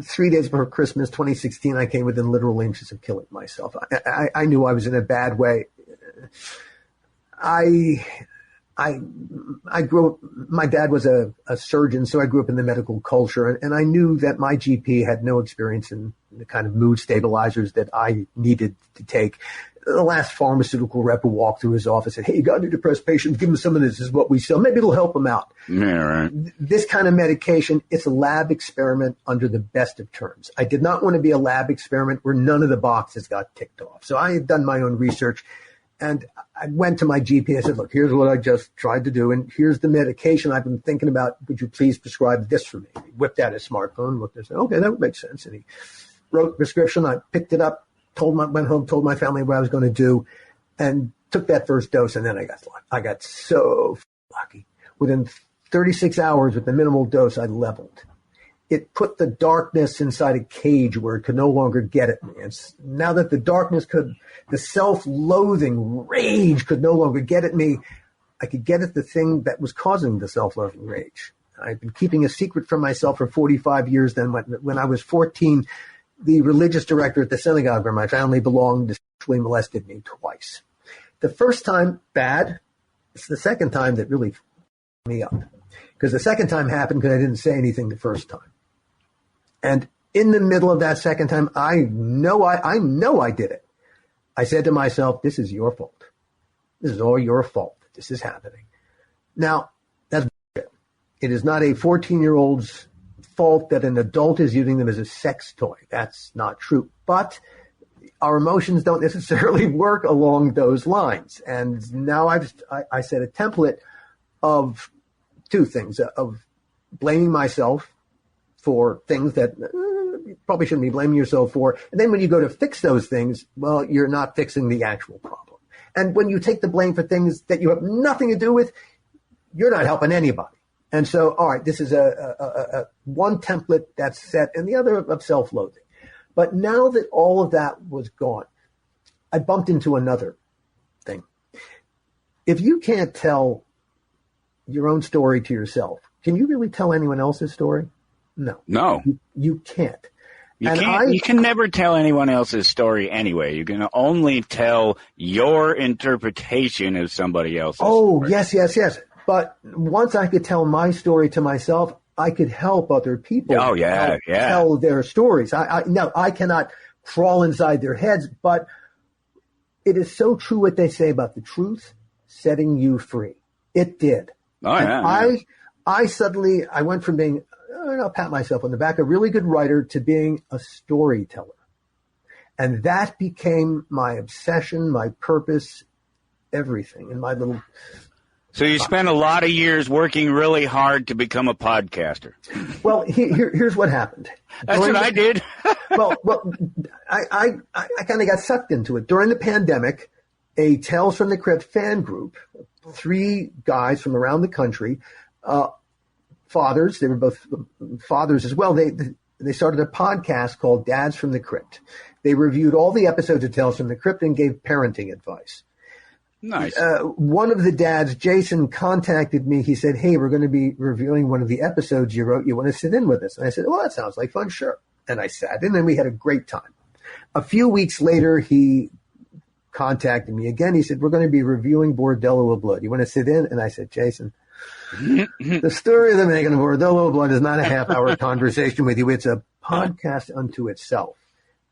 [SPEAKER 5] 3 days before Christmas, 2016, I came within literal inches of killing myself. I knew I was in a bad way. I grew up, my dad was a surgeon, so I grew up in the medical culture, and I knew that my GP had no experience in the kind of mood stabilizers that I needed to take. The last pharmaceutical rep who walked through his office said, "Hey, you got any depressed patients? Give them some of this. This is what we sell. Maybe it'll help them out."
[SPEAKER 1] Yeah, right.
[SPEAKER 5] This kind of medication, it's a lab experiment under the best of terms. I did not want to be a lab experiment where none of the boxes got ticked off. So I had done my own research, and I went to my GP. I said, "Look, here's what I just tried to do, and here's the medication I've been thinking about. Would you please prescribe this for me?" He whipped out his smartphone, looked and said, "Okay, that would make sense." And he wrote the prescription. I picked it up, went home, told my family what I was going to do, and took that first dose, and then I got so lucky. Within 36 hours with the minimal dose, I leveled. It put the darkness inside a cage where it could no longer get at me. And now that the self-loathing rage could no longer get at me, I could get at the thing that was causing the self-loathing rage. I've been keeping a secret from myself for 45 years. Then when I was 14, the religious director at the synagogue where my family belonged sexually molested me twice. The first time, bad. It's the second time that really f***ed me up. Because the second time happened because I didn't say anything the first time. And in the middle of that second time, I know I did it. I said to myself, "This is your fault. This is all your fault that this is happening." Now, that's bullshit. It is not a 14-year-old's fault that an adult is using them as a sex toy. That's not true. But our emotions don't necessarily work along those lines. And now I set a template of two things, of blaming myself for things that you probably shouldn't be blaming yourself for. And then when you go to fix those things, well, you're not fixing the actual problem. And when you take the blame for things that you have nothing to do with, you're not helping anybody. And so, all right, this is a one template that's set and the other of self-loathing. But now that all of that was gone, I bumped into another thing. If you can't tell your own story to yourself. Can you really tell anyone else's story? No.
[SPEAKER 1] No.
[SPEAKER 5] You can't.
[SPEAKER 1] You can never tell anyone else's story anyway. You can only tell your interpretation of somebody else's story.
[SPEAKER 5] Yes. But once I could tell my story to myself, I could help other people tell their stories. I cannot crawl inside their heads, but it is so true what they say about the truth setting you free. It did. I went from being, I'll pat myself on the back, a really good writer to being a storyteller. And that became my obsession, my purpose, everything in my little...
[SPEAKER 1] So you spent a lot of years working really hard to become a podcaster.
[SPEAKER 5] Well, here's what happened.
[SPEAKER 1] That's what I did.
[SPEAKER 5] I kind of got sucked into it. During the pandemic, a Tales from the Crypt fan group, 3 guys from around the country, fathers, they were both fathers as well, they started a podcast called Dads from the Crypt. They reviewed all the episodes of Tales from the Crypt and gave parenting advice.
[SPEAKER 1] Nice.
[SPEAKER 5] One of the dads, Jason, contacted me. He said, hey, we're going to be reviewing one of the episodes you wrote. You want to sit in with us? And I said, well, that sounds like fun. Sure. And I sat in and we had a great time. A few weeks later, he contacted me again. He said, we're going to be reviewing Bordello of Blood. You want to sit in? And I said, Jason, the story of the making of Bordello of Blood is not a half-hour conversation with you. It's a podcast unto itself.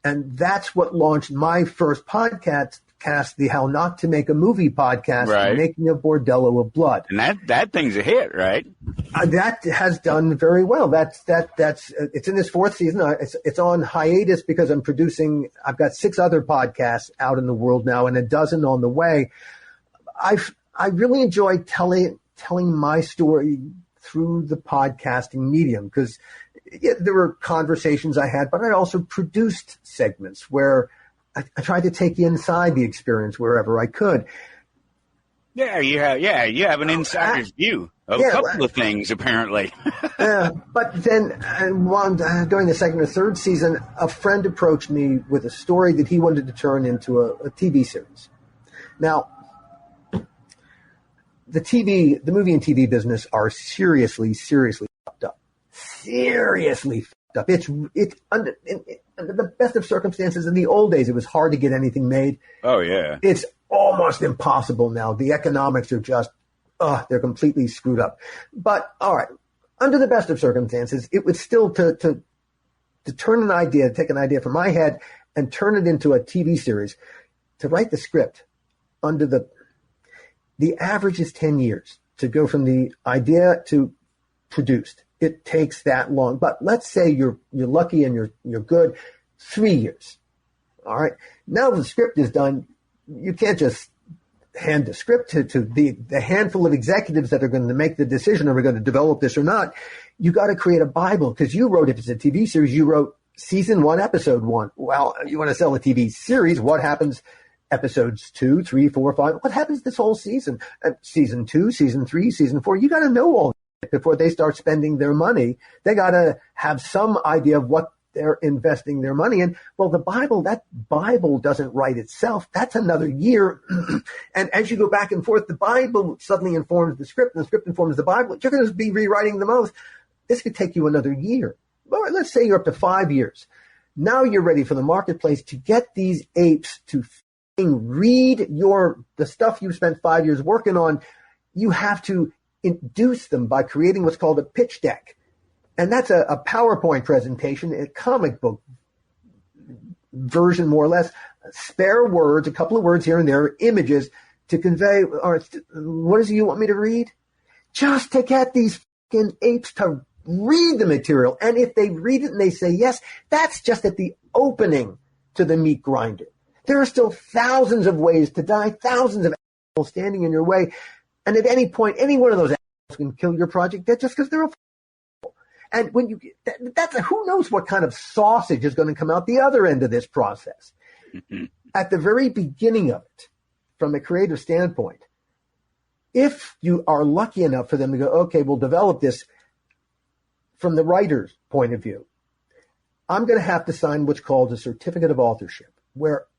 [SPEAKER 5] And that's what launched my first podcast, the How Not to Make a Movie podcast, The Making of Bordello of Blood.
[SPEAKER 1] And that thing's a hit, right?
[SPEAKER 5] That has done very well. That's it's in its 4th season. It's on hiatus because I've got 6 other podcasts out in the world now and a dozen on the way. I really enjoy telling my story through the podcasting medium because there were conversations I had, but I also produced segments where I tried to take you inside the experience wherever I could.
[SPEAKER 1] Yeah, you have an insider's view of a couple of things, apparently.
[SPEAKER 5] But then during the 2nd or 3rd season, a friend approached me with a story that he wanted to turn into a TV series. Now, the movie and TV business are seriously fucked up. Seriously fucked up. It's under the best of circumstances. In the old days, it was hard to get anything made.
[SPEAKER 1] Oh yeah.
[SPEAKER 5] It's almost impossible now. The economics are just, they're completely screwed up. But all right, under the best of circumstances, it was still to turn an idea, take an idea from my head and turn it into a TV series, to write the script under the average is 10 years to go from the idea to produced. It takes that long. But let's say you're lucky and you're good, 3 years. All right. Now the script is done. You can't just hand the script to the handful of executives that are going to make the decision, are we going to develop this or not? You got to create a Bible because you wrote, if it's a TV series, you wrote season 1, episode 1. Well, you want to sell a TV series. What happens episodes 2, 3, 4, 5? What happens this whole season? Season 2, season 3, season 4. You got to know all that before they start spending their money. They got to have some idea of what they're investing their money in. Well, that Bible doesn't write itself. That's another year. And as you go back and forth, the Bible suddenly informs the script, and the script informs the Bible. You're going to be rewriting the most. This could take you another year. Or let's say you're up to 5 years. Now you're ready for the marketplace to get these apes to read the stuff you spent 5 years working on. You have to induce them by creating what's called a pitch deck. And that's a PowerPoint presentation, a comic book version, more or less, spare words, a couple of words here and there, images to convey, or what is it you want me to read? Just to get these fucking apes to read the material. And if they read it and they say yes, that's just at the opening to the meat grinder. There are still thousands of ways to die, thousands of animals standing in your way. And at any point, any one of those animals can kill your project just because they're a. And when you that's who knows what kind of sausage is going to come out the other end of this process. At the very beginning of it, from a creative standpoint, if you are lucky enough for them to go, okay, we'll develop this from the writer's point of view, I'm going to have to sign what's called a certificate of authorship, and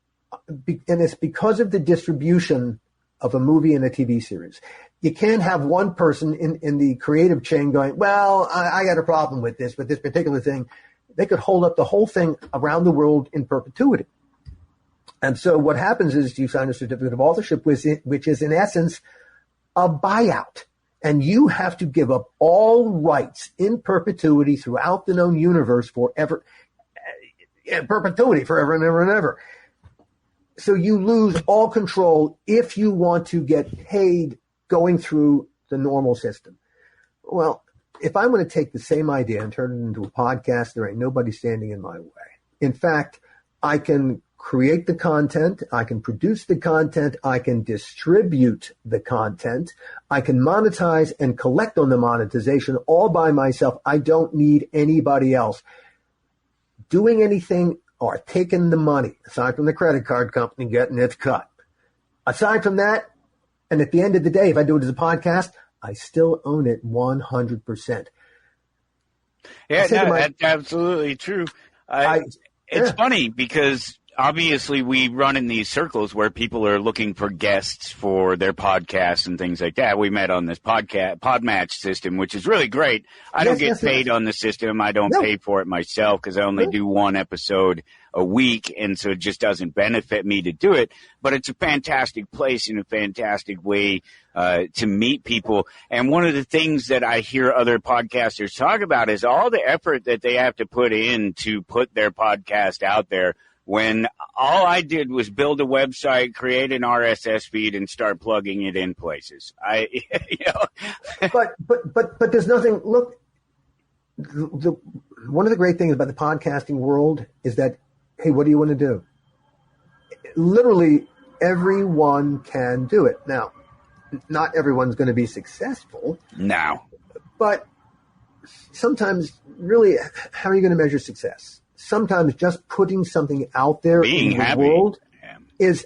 [SPEAKER 5] it's because of the distribution of a movie and a TV series. You can't have one person in the creative chain going, well, I got a problem with this particular thing. They could hold up the whole thing around the world in perpetuity. And so what happens is you sign a certificate of authorship, which is in essence a buyout. And you have to give up all rights in perpetuity throughout the known universe forever, in perpetuity, forever and ever and ever. So you lose all control if you want to get paid going through the normal system. Well, if I'm going to take the same idea and turn it into a podcast, there ain't nobody standing in my way. In fact, I can create the content, I can produce the content, I can distribute the content, I can monetize and collect on the monetization all by myself. I don't need anybody else doing anything or taking the money, aside from the credit card company getting its cut. Aside from that, and at the end of the day, if I do it as a podcast, I still own it 100%.
[SPEAKER 1] Yeah, no, that's absolutely true. It's funny because obviously we run in these circles where people are looking for guests for their podcasts and things like that. We met on this Podmatch system, which is really great. I don't get paid on the system. I don't pay for it myself because I only do one episode a week, and so it just doesn't benefit me to do it. But it's a fantastic place and a fantastic way to meet people. And one of the things that I hear other podcasters talk about is all the effort that they have to put in to put their podcast out there, when all I did was build a website, create an RSS feed, and start plugging it in places.
[SPEAKER 5] But there's nothing. Look, one of the great things about the podcasting world is that, hey, what do you want to do? Literally, everyone can do it. Now, not everyone's going to be successful.
[SPEAKER 1] No.
[SPEAKER 5] But sometimes, really, how are you going to measure success? Sometimes just putting something out there in the world is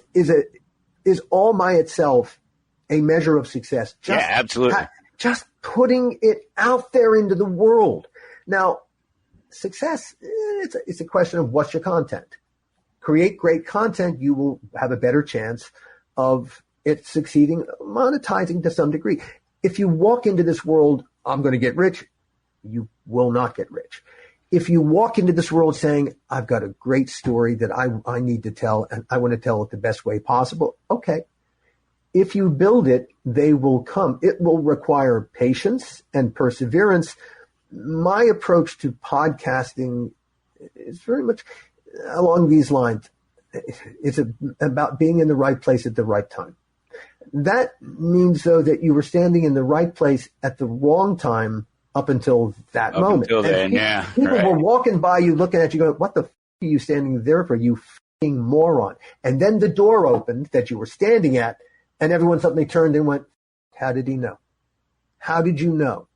[SPEAKER 5] all by itself a measure of success.
[SPEAKER 1] Yeah, absolutely.
[SPEAKER 5] Just putting it out there into the world. Now, success, it's a question of what's your content. Create great content, you will have a better chance of it succeeding, monetizing to some degree. If you walk into this world, I'm going to get rich, you will not get rich. If you walk into this world saying, I've got a great story that I need to tell, and I want to tell it the best way possible, okay. If you build it, they will come. It will require patience and perseverance. My approach to podcasting is very much along these lines. It's about being in the right place at the right time. That means, though, that you were standing in the right place at the wrong time up until that moment.
[SPEAKER 1] Until then,
[SPEAKER 5] people were walking by you, looking at you, going, what the f*** are you standing there for, you f***ing moron? And then the door opened that you were standing at, and everyone suddenly turned and went, how did he know? How did you know?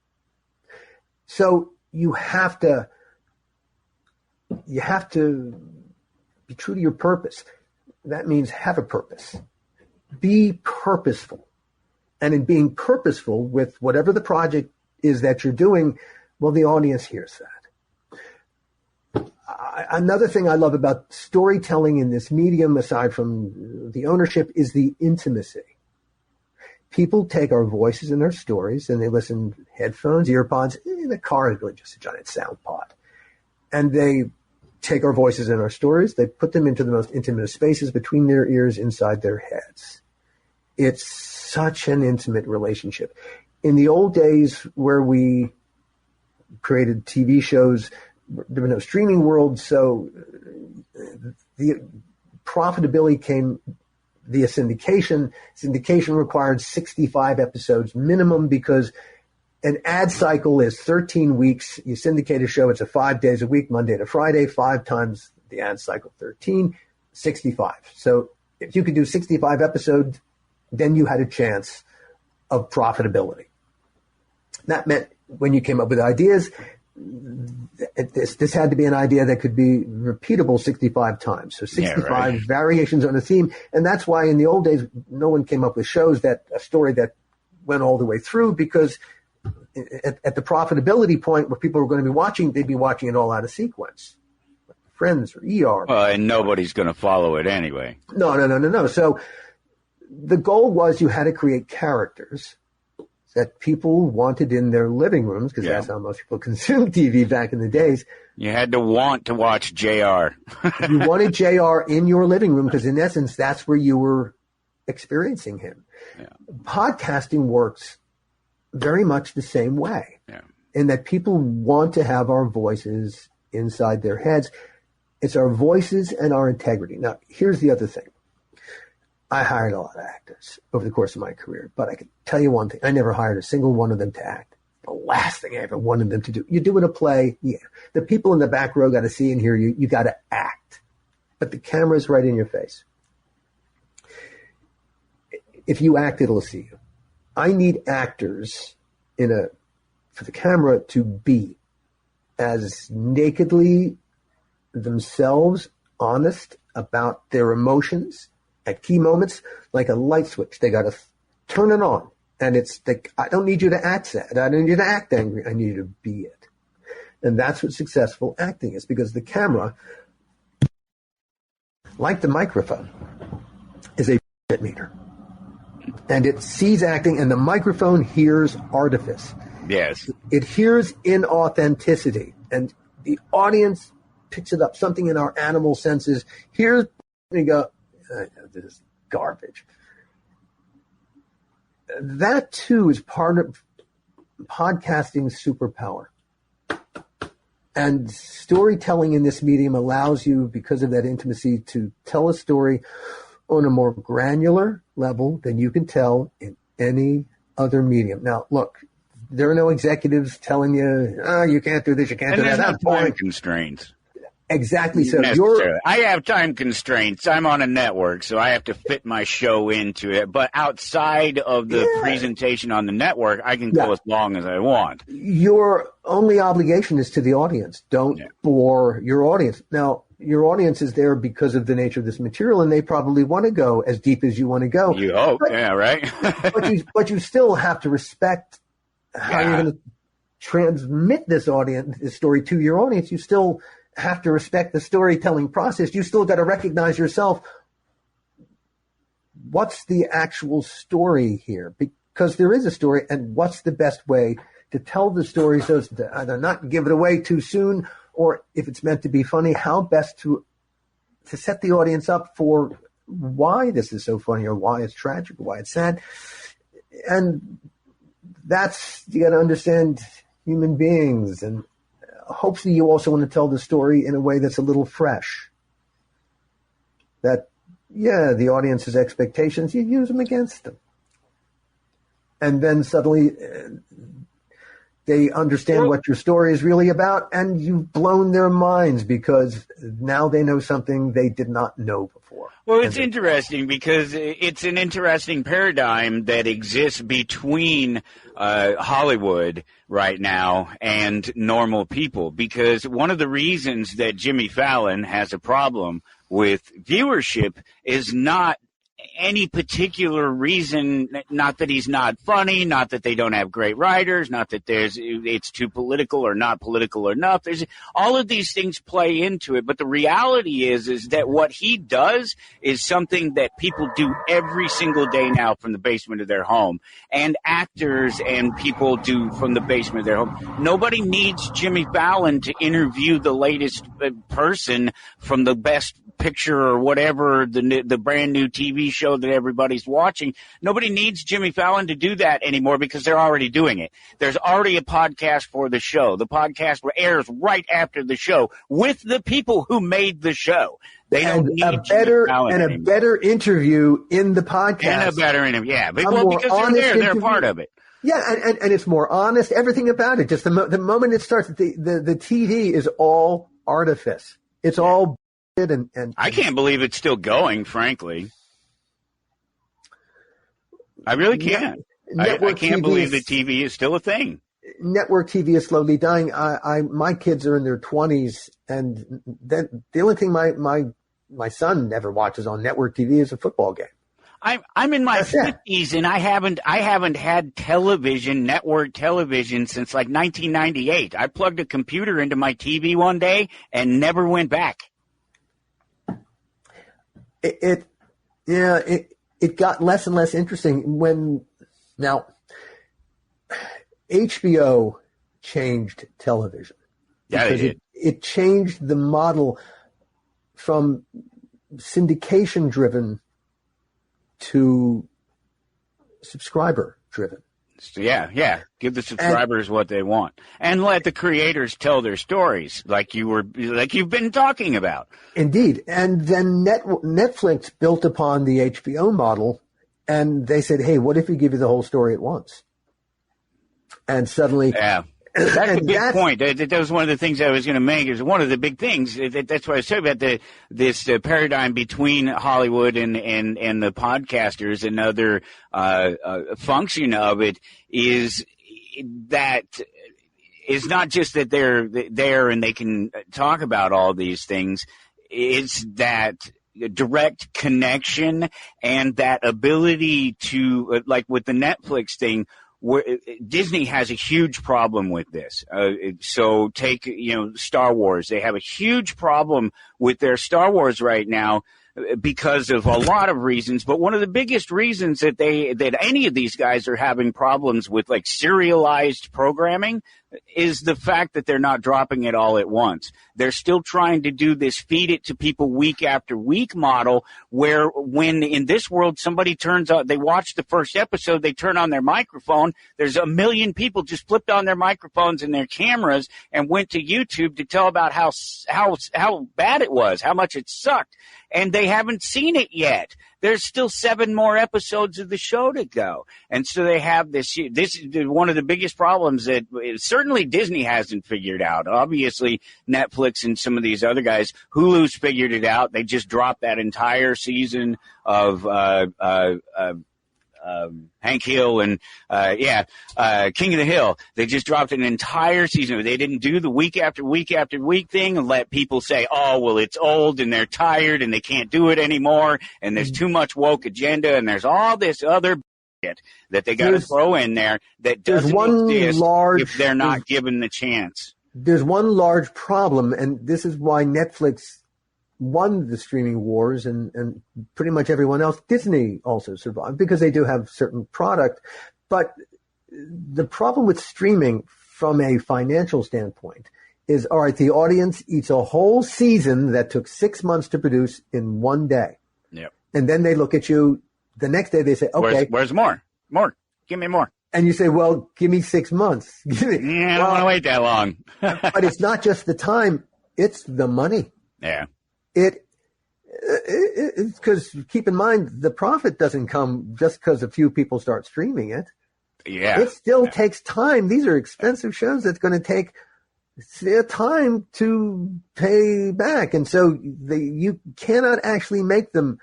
[SPEAKER 5] So you have to be true to your purpose. That means have a purpose. Be purposeful. And in being purposeful with whatever the project is that you're doing, well, the audience hears that. Another thing I love about storytelling in this medium, aside from the ownership, is the intimacy. People take our voices in our stories and they listen headphones, earpods. The car is really just a giant sound pod. And they take our voices in our stories. They put them into the most intimate spaces between their ears, inside their heads. It's such an intimate relationship. In the old days where we created TV shows, there were no streaming world, so the profitability came via syndication. Syndication required 65 episodes minimum because an ad cycle is 13 weeks. You syndicate a show, it's 5 days a week, Monday to Friday, 5 times the ad cycle, 13, 65. So if you could do 65 episodes, then you had a chance of profitability. That meant when you came up with ideas, this had to be an idea that could be repeatable 65 times. So 65 variations on a theme. And that's why in the old days, no one came up with shows a story that went all the way through, because at the profitability point where people were going to be watching, they'd be watching it all out of sequence. Friends or ER.
[SPEAKER 1] Well, and nobody's going to follow it anyway.
[SPEAKER 5] No. So the goal was you had to create characters that people wanted in their living rooms, because that's how most people consumed TV back in the days.
[SPEAKER 1] You had to want to watch JR.
[SPEAKER 5] You wanted JR in your living room because, in essence, that's where you were experiencing him. Yeah. Podcasting works very much the same way, in that people want to have our voices inside their heads. It's our voices and our integrity. Now, here's the other thing. I hired a lot of actors over the course of my career, but I can tell you one thing. I never hired a single one of them to act. The last thing I ever wanted them to do. You're doing a play. Yeah. The people in the back row got to see and hear you. You got to act. But the camera's right in your face. If you act, it'll see you. I need actors for the camera to be as nakedly themselves, honest about their emotions at key moments, like a light switch. They got to turn it on. And it's like, I don't need you to act sad. I don't need you to act angry. I need you to be it. And that's what successful acting is, because the camera, like the microphone, is a meter. And it sees acting, and the microphone hears artifice.
[SPEAKER 1] Yes. It
[SPEAKER 5] hears inauthenticity. And the audience picks it up. Something in our animal senses hears, and you go, this is garbage. That, too, is part of podcasting's superpower. And storytelling in this medium allows you, because of that intimacy, to tell a story on a more granular level than you can tell in any other medium. Now, look, there are no executives telling you, you can't do this, you can't do that.
[SPEAKER 1] There's no time constraints.
[SPEAKER 5] Exactly. So
[SPEAKER 1] I have time constraints. I'm on a network, so I have to fit my show into it. But outside of the presentation on the network, I can go as long as I want.
[SPEAKER 5] Your only obligation is to the audience. Don't bore your audience. Now, your audience is there because of the nature of this material, and they probably want to go as deep as you want to go.
[SPEAKER 1] You hope, right?
[SPEAKER 5] but you still have to respect how you're going to transmit this story to your audience. You still have to respect the storytelling process. You still got to recognize yourself. What's the actual story here? Because there is a story, and what's the best way to tell the story so as to either not give it away too soon, or if it's meant to be funny, how best to set the audience up for why this is so funny, or why it's tragic, or why it's sad. And you got to understand human beings, and hopefully you also want to tell the story in a way that's a little fresh. That, the audience's expectations, you use them against them. And then suddenly they understand what your story is really about, and you've blown their minds because now they know something they did not know before.
[SPEAKER 1] Well, it's interesting because it's an interesting paradigm that exists between Hollywood right now and normal people, because one of the reasons that Jimmy Fallon has a problem with viewership is not any particular reason, not that he's not funny, not that they don't have great writers, not that it's too political or not political enough. There's all of these things play into it, but the reality is that what he does is something that people do every single day now from the basement of their home, and actors and people do from the basement of their home. Nobody needs Jimmy Fallon to interview the latest person from the Best Picture or whatever, the brand new TV show that everybody's watching. Nobody needs Jimmy Fallon to do that anymore because they're already doing it. There's already a podcast for the show. The podcast airs right after the show with the people who made the show. They don't need Jimmy Fallon anymore.
[SPEAKER 5] A better interview in the podcast.
[SPEAKER 1] And a better interview, because they're a part of it.
[SPEAKER 5] Yeah, and it's more honest, everything about it. Just the moment it starts, the TV is all artifice. It's all and
[SPEAKER 1] I can't believe it's still going, frankly. I really can't. I can't believe that TV is still a thing.
[SPEAKER 5] Network TV is slowly dying. My kids are in their 20s, and then the only thing my son ever watches on network TV is a football game.
[SPEAKER 1] I'm in my 50s, and I haven't had television, network television, since like 1998. I plugged a computer into my TV one day and never went back.
[SPEAKER 5] it got less and less interesting now HBO changed television.
[SPEAKER 1] Yeah,
[SPEAKER 5] because it changed the model from syndication driven to subscriber driven.
[SPEAKER 1] So yeah. Give the subscribers what they want, and let the creators tell their stories, like you've been talking about.
[SPEAKER 5] Indeed, and then Netflix built upon the HBO model, and they said, "Hey, what if we give you the whole story at once?" And suddenly,
[SPEAKER 1] yeah. That's a big point. That was one of the things I was going to make. Is one of the big things. That's what I said about this paradigm between Hollywood and the podcasters. Another function of it is that it's not just that they're there and they can talk about all these things. It's that direct connection and that ability to, like with the Netflix thing. Disney has a huge problem with this. So take, Star Wars. They have a huge problem with their Star Wars right now because of a lot of reasons. But one of the biggest reasons that any of these guys are having problems with like serialized programming is the fact that they're not dropping it all at once. They're still trying to do this feed it to people week after week model where when in this world somebody turns on, they watch the first episode, they turn on their microphone, there's 1 million people just flipped on their microphones and their cameras and went to YouTube to tell about how bad it was, how much it sucked. And they haven't seen it yet. There's still 7 more episodes of the show to go. And so they have this is one of the biggest problems that certainly Disney hasn't figured out. Obviously, Netflix and some of these other guys, Hulu's figured it out. They just dropped that entire season of Hank Hill and King of the Hill. They just dropped an entire season. They didn't do the week after week after week thing and let people say, oh, well, it's old and they're tired and they can't do it anymore and there's too much woke agenda and there's all this other shit that they got to throw in there that doesn't exist if they're not given the chance.
[SPEAKER 5] There's one large problem, and this is why Netflix won the streaming wars and pretty much everyone else. Disney also survived because they do have certain product. But the problem with streaming from a financial standpoint is, all right, the audience eats a whole season that took 6 months to produce in one day.
[SPEAKER 1] Yep.
[SPEAKER 5] And then they look at you the next day, they say, okay.
[SPEAKER 1] Where's more? More. Give me more.
[SPEAKER 5] And you say, well, give me 6 months.
[SPEAKER 1] I don't want to wait that long.
[SPEAKER 5] But it's not just the time, it's the money.
[SPEAKER 1] Yeah.
[SPEAKER 5] It's because keep in mind, the profit doesn't come just because a few people start streaming it.
[SPEAKER 1] Yeah.
[SPEAKER 5] It still takes time. These are expensive shows that's going to take time to pay back. And so you cannot actually make them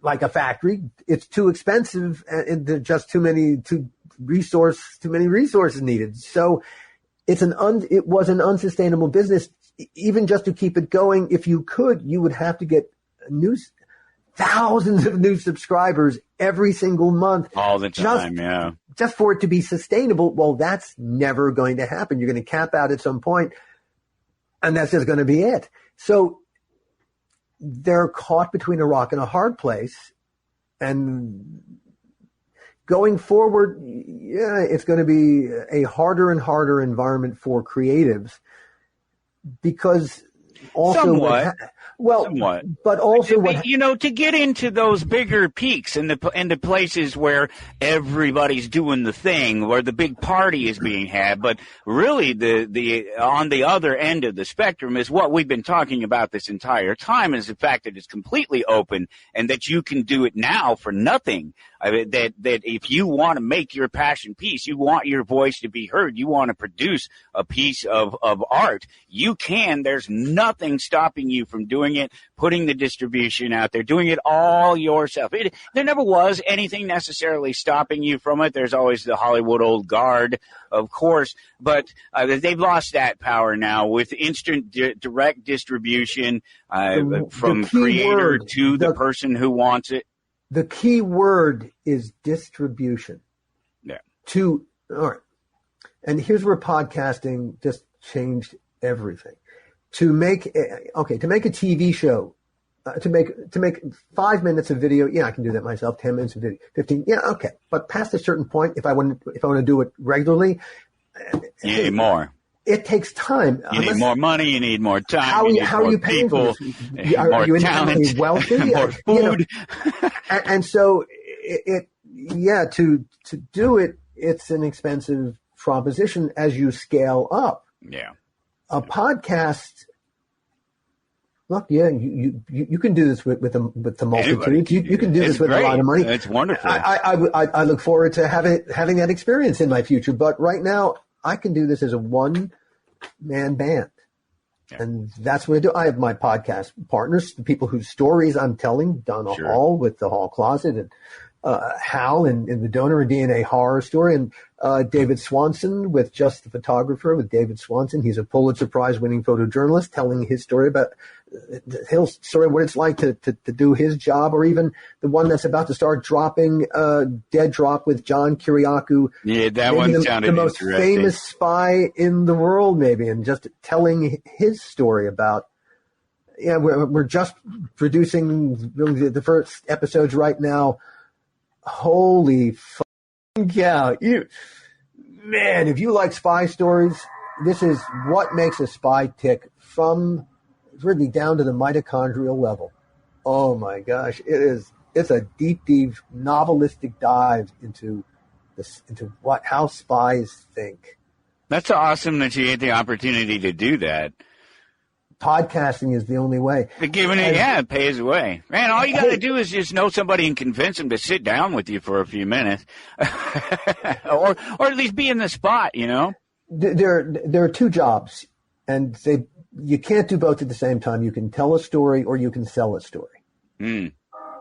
[SPEAKER 5] like a factory. It's too expensive and there are just too many resources needed. So it was an unsustainable business. Even just to keep it going, if you could, you would have to get thousands of new subscribers every single month.
[SPEAKER 1] All the time,
[SPEAKER 5] just for it to be sustainable. Well, that's never going to happen. You're going to cap out at some point, and that's just going to be it. So they're caught between a rock and a hard place. And going forward, it's going to be a harder and harder environment for creatives. Because also,
[SPEAKER 1] somewhat.
[SPEAKER 5] But also,
[SPEAKER 1] to get into those bigger peaks and the places where everybody's doing the thing, where the big party is being had, but really the on the other end of the spectrum is what we've been talking about this entire time, is the fact that it's completely open and that you can do it now for nothing. That if you want to make your passion piece, you want your voice to be heard, you want to produce a piece of art, you can. There's nothing stopping you from doing it, putting the distribution out there, doing it all yourself. There never was anything necessarily stopping you from it. There's always the Hollywood old guard, of course, but they've lost that power now with instant direct distribution from creator to the person who wants it.
[SPEAKER 5] The key word is distribution.
[SPEAKER 1] Yeah.
[SPEAKER 5] All right. And here's where podcasting just changed everything. To make a TV show, to make 5 minutes of video, yeah, I can do that myself. 10 minutes of video, 15, yeah, okay. But past a certain point, if I want to do it regularly,
[SPEAKER 1] you need more.
[SPEAKER 5] It takes time.
[SPEAKER 1] You need more money. You need more time.
[SPEAKER 5] How are you paying for this? Are you independently wealthy?
[SPEAKER 1] More food.
[SPEAKER 5] And so to do it, it's an expensive proposition as you scale up.
[SPEAKER 1] Yeah.
[SPEAKER 5] A podcast. Look, yeah, you can do this with the multitude. You can do this with a lot of money.
[SPEAKER 1] It's wonderful.
[SPEAKER 5] I look forward to having that experience in my future. But right now, I can do this as a one-man band. Yeah. And that's what I do. I have my podcast partners, the people whose stories I'm telling, Donna Hall with The Hall Closet, and Hal in the Donor and DNA horror story, and David Swanson with Just the Photographer with David Swanson. He's a Pulitzer Prize winning photojournalist telling his story about what it's like to do his job, or even the one that's about to start dropping, Dead Drop with John Kiriakou.
[SPEAKER 1] Yeah, that one sounded
[SPEAKER 5] the most famous spy in the world, maybe, and just telling his story about. Yeah, we're just producing the first episodes right now. Holy cow! Man, if you like spy stories, this is what makes a spy tick from really down to the mitochondrial level. Oh my gosh, it's a deep novelistic dive into how spies think.
[SPEAKER 1] That's awesome that you get the opportunity to do that.
[SPEAKER 5] Podcasting is the only way.
[SPEAKER 1] It pays away. Man, all you got to do is just know somebody and convince them to sit down with you for a few minutes. or at least be in the spot, you know?
[SPEAKER 5] There are two jobs, and you can't do both at the same time. You can tell a story or you can sell a story.
[SPEAKER 1] Mm.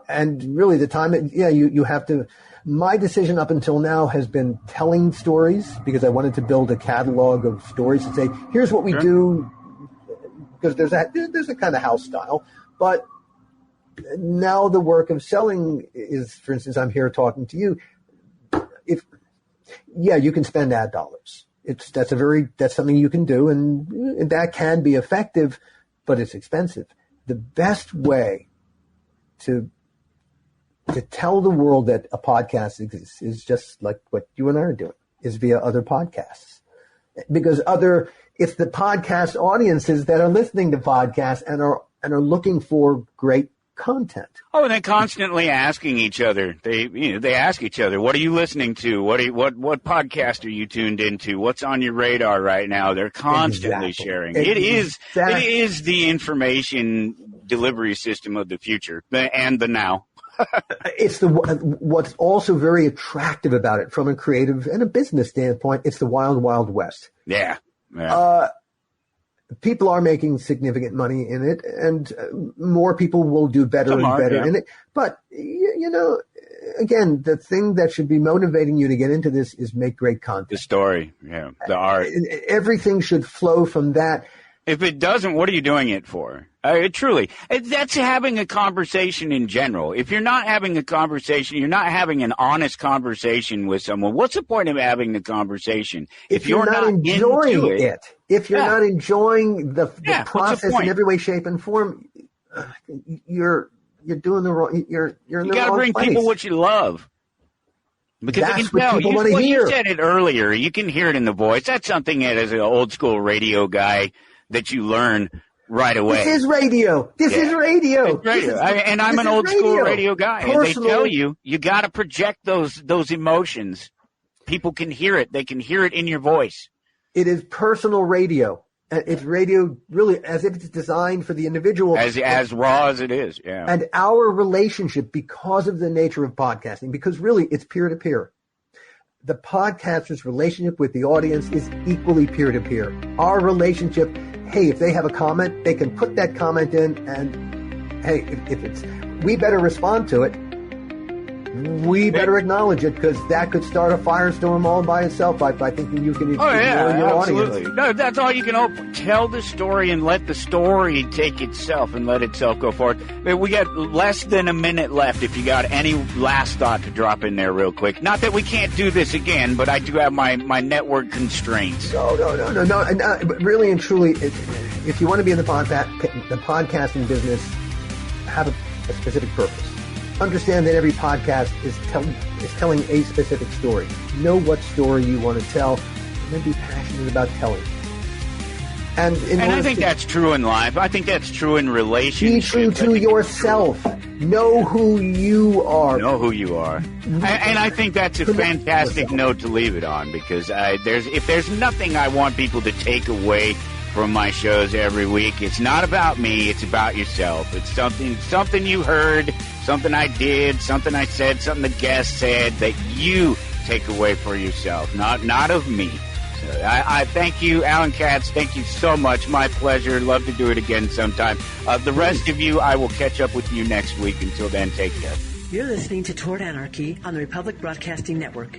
[SPEAKER 5] And really the time, you have to. My decision up until now has been telling stories, because I wanted to build a catalog of stories and say, here's what we do. Because there's a kind of house style, but now the work of selling is, for instance, I'm here talking to you. You can spend ad dollars. That's something you can do, and that can be effective, but it's expensive. The best way to tell the world that a podcast exists is just like what you and I are doing, is via other podcasts, because it's the podcast audiences that are listening to podcasts and are looking for great content.
[SPEAKER 1] Oh, and they're constantly asking each other. They ask each other, "What are you listening to? What podcast are you tuned into? What's on your radar right now?" They're constantly sharing. It is the information delivery system of the future and the now.
[SPEAKER 5] It's what's also very attractive about it from a creative and a business standpoint. It's the wild, wild west.
[SPEAKER 1] Yeah.
[SPEAKER 5] People are making significant money in it, and more people will do better in it. But, again, the thing that should be motivating you to get into this is make great content.
[SPEAKER 1] The story, the art.
[SPEAKER 5] Everything should flow from that.
[SPEAKER 1] If it doesn't, what are you doing it for? Truly, that's having a conversation in general. If you're not having a conversation, you're not having an honest conversation with someone. What's the point of having the conversation?
[SPEAKER 5] If you're not enjoying it, if you're not enjoying the process in every way, shape, and form, you're doing the wrong. You're in the wrong place.
[SPEAKER 1] You got to bring people what you love. Because
[SPEAKER 5] that's
[SPEAKER 1] I can tell.
[SPEAKER 5] People want to hear.
[SPEAKER 1] You said it earlier. You can hear it in the voice. That's something that, as an old school radio guy, that you learn right away.
[SPEAKER 5] This is radio. This is radio.
[SPEAKER 1] And I'm an old school radio guy. And they tell you got to project those emotions. People can hear it. They can hear it in your voice.
[SPEAKER 5] It is personal radio. It's radio really as if it's designed for the individual.
[SPEAKER 1] As raw as it is, yeah.
[SPEAKER 5] And our relationship, because of the nature of podcasting, because really it's peer-to-peer. The podcaster's relationship with the audience is equally peer-to-peer. Our relationship, hey, if they have a comment, they can put that comment in, and hey, we better respond to it. We better acknowledge it, because that could start a firestorm all by itself by thinking you can ignore your
[SPEAKER 1] absolutely.
[SPEAKER 5] audience.
[SPEAKER 1] No, that's all you can hope. Tell the story and let the story take itself and let itself go forward. We got less than a minute left. If you got any last thought to drop in there real quick. Not that we can't do this again, but I do have my network constraints.
[SPEAKER 5] No. But really and truly, if you want to be in the podcasting business, have a specific purpose. Understand that every podcast is telling a specific story. Know what story you want to tell, and then be passionate about telling it. And
[SPEAKER 1] I think that's true in life. I think that's true in relationships.
[SPEAKER 5] Be true to yourself. Know who you are.
[SPEAKER 1] Know who you are. And I think that's a fantastic note to leave it on, because if there's nothing I want people to take away from my shows every week, it's not about me, it's about yourself. It's something you heard, something I did, something I said, something the guest said that you take away for yourself, not of me. So I thank you, Alan Katz. Thank you so much. My pleasure. Love to do it again sometime. The rest of you, I will catch up with you next week. Until then, take care.
[SPEAKER 3] You're listening to Toward Anarchy on the Republic Broadcasting Network.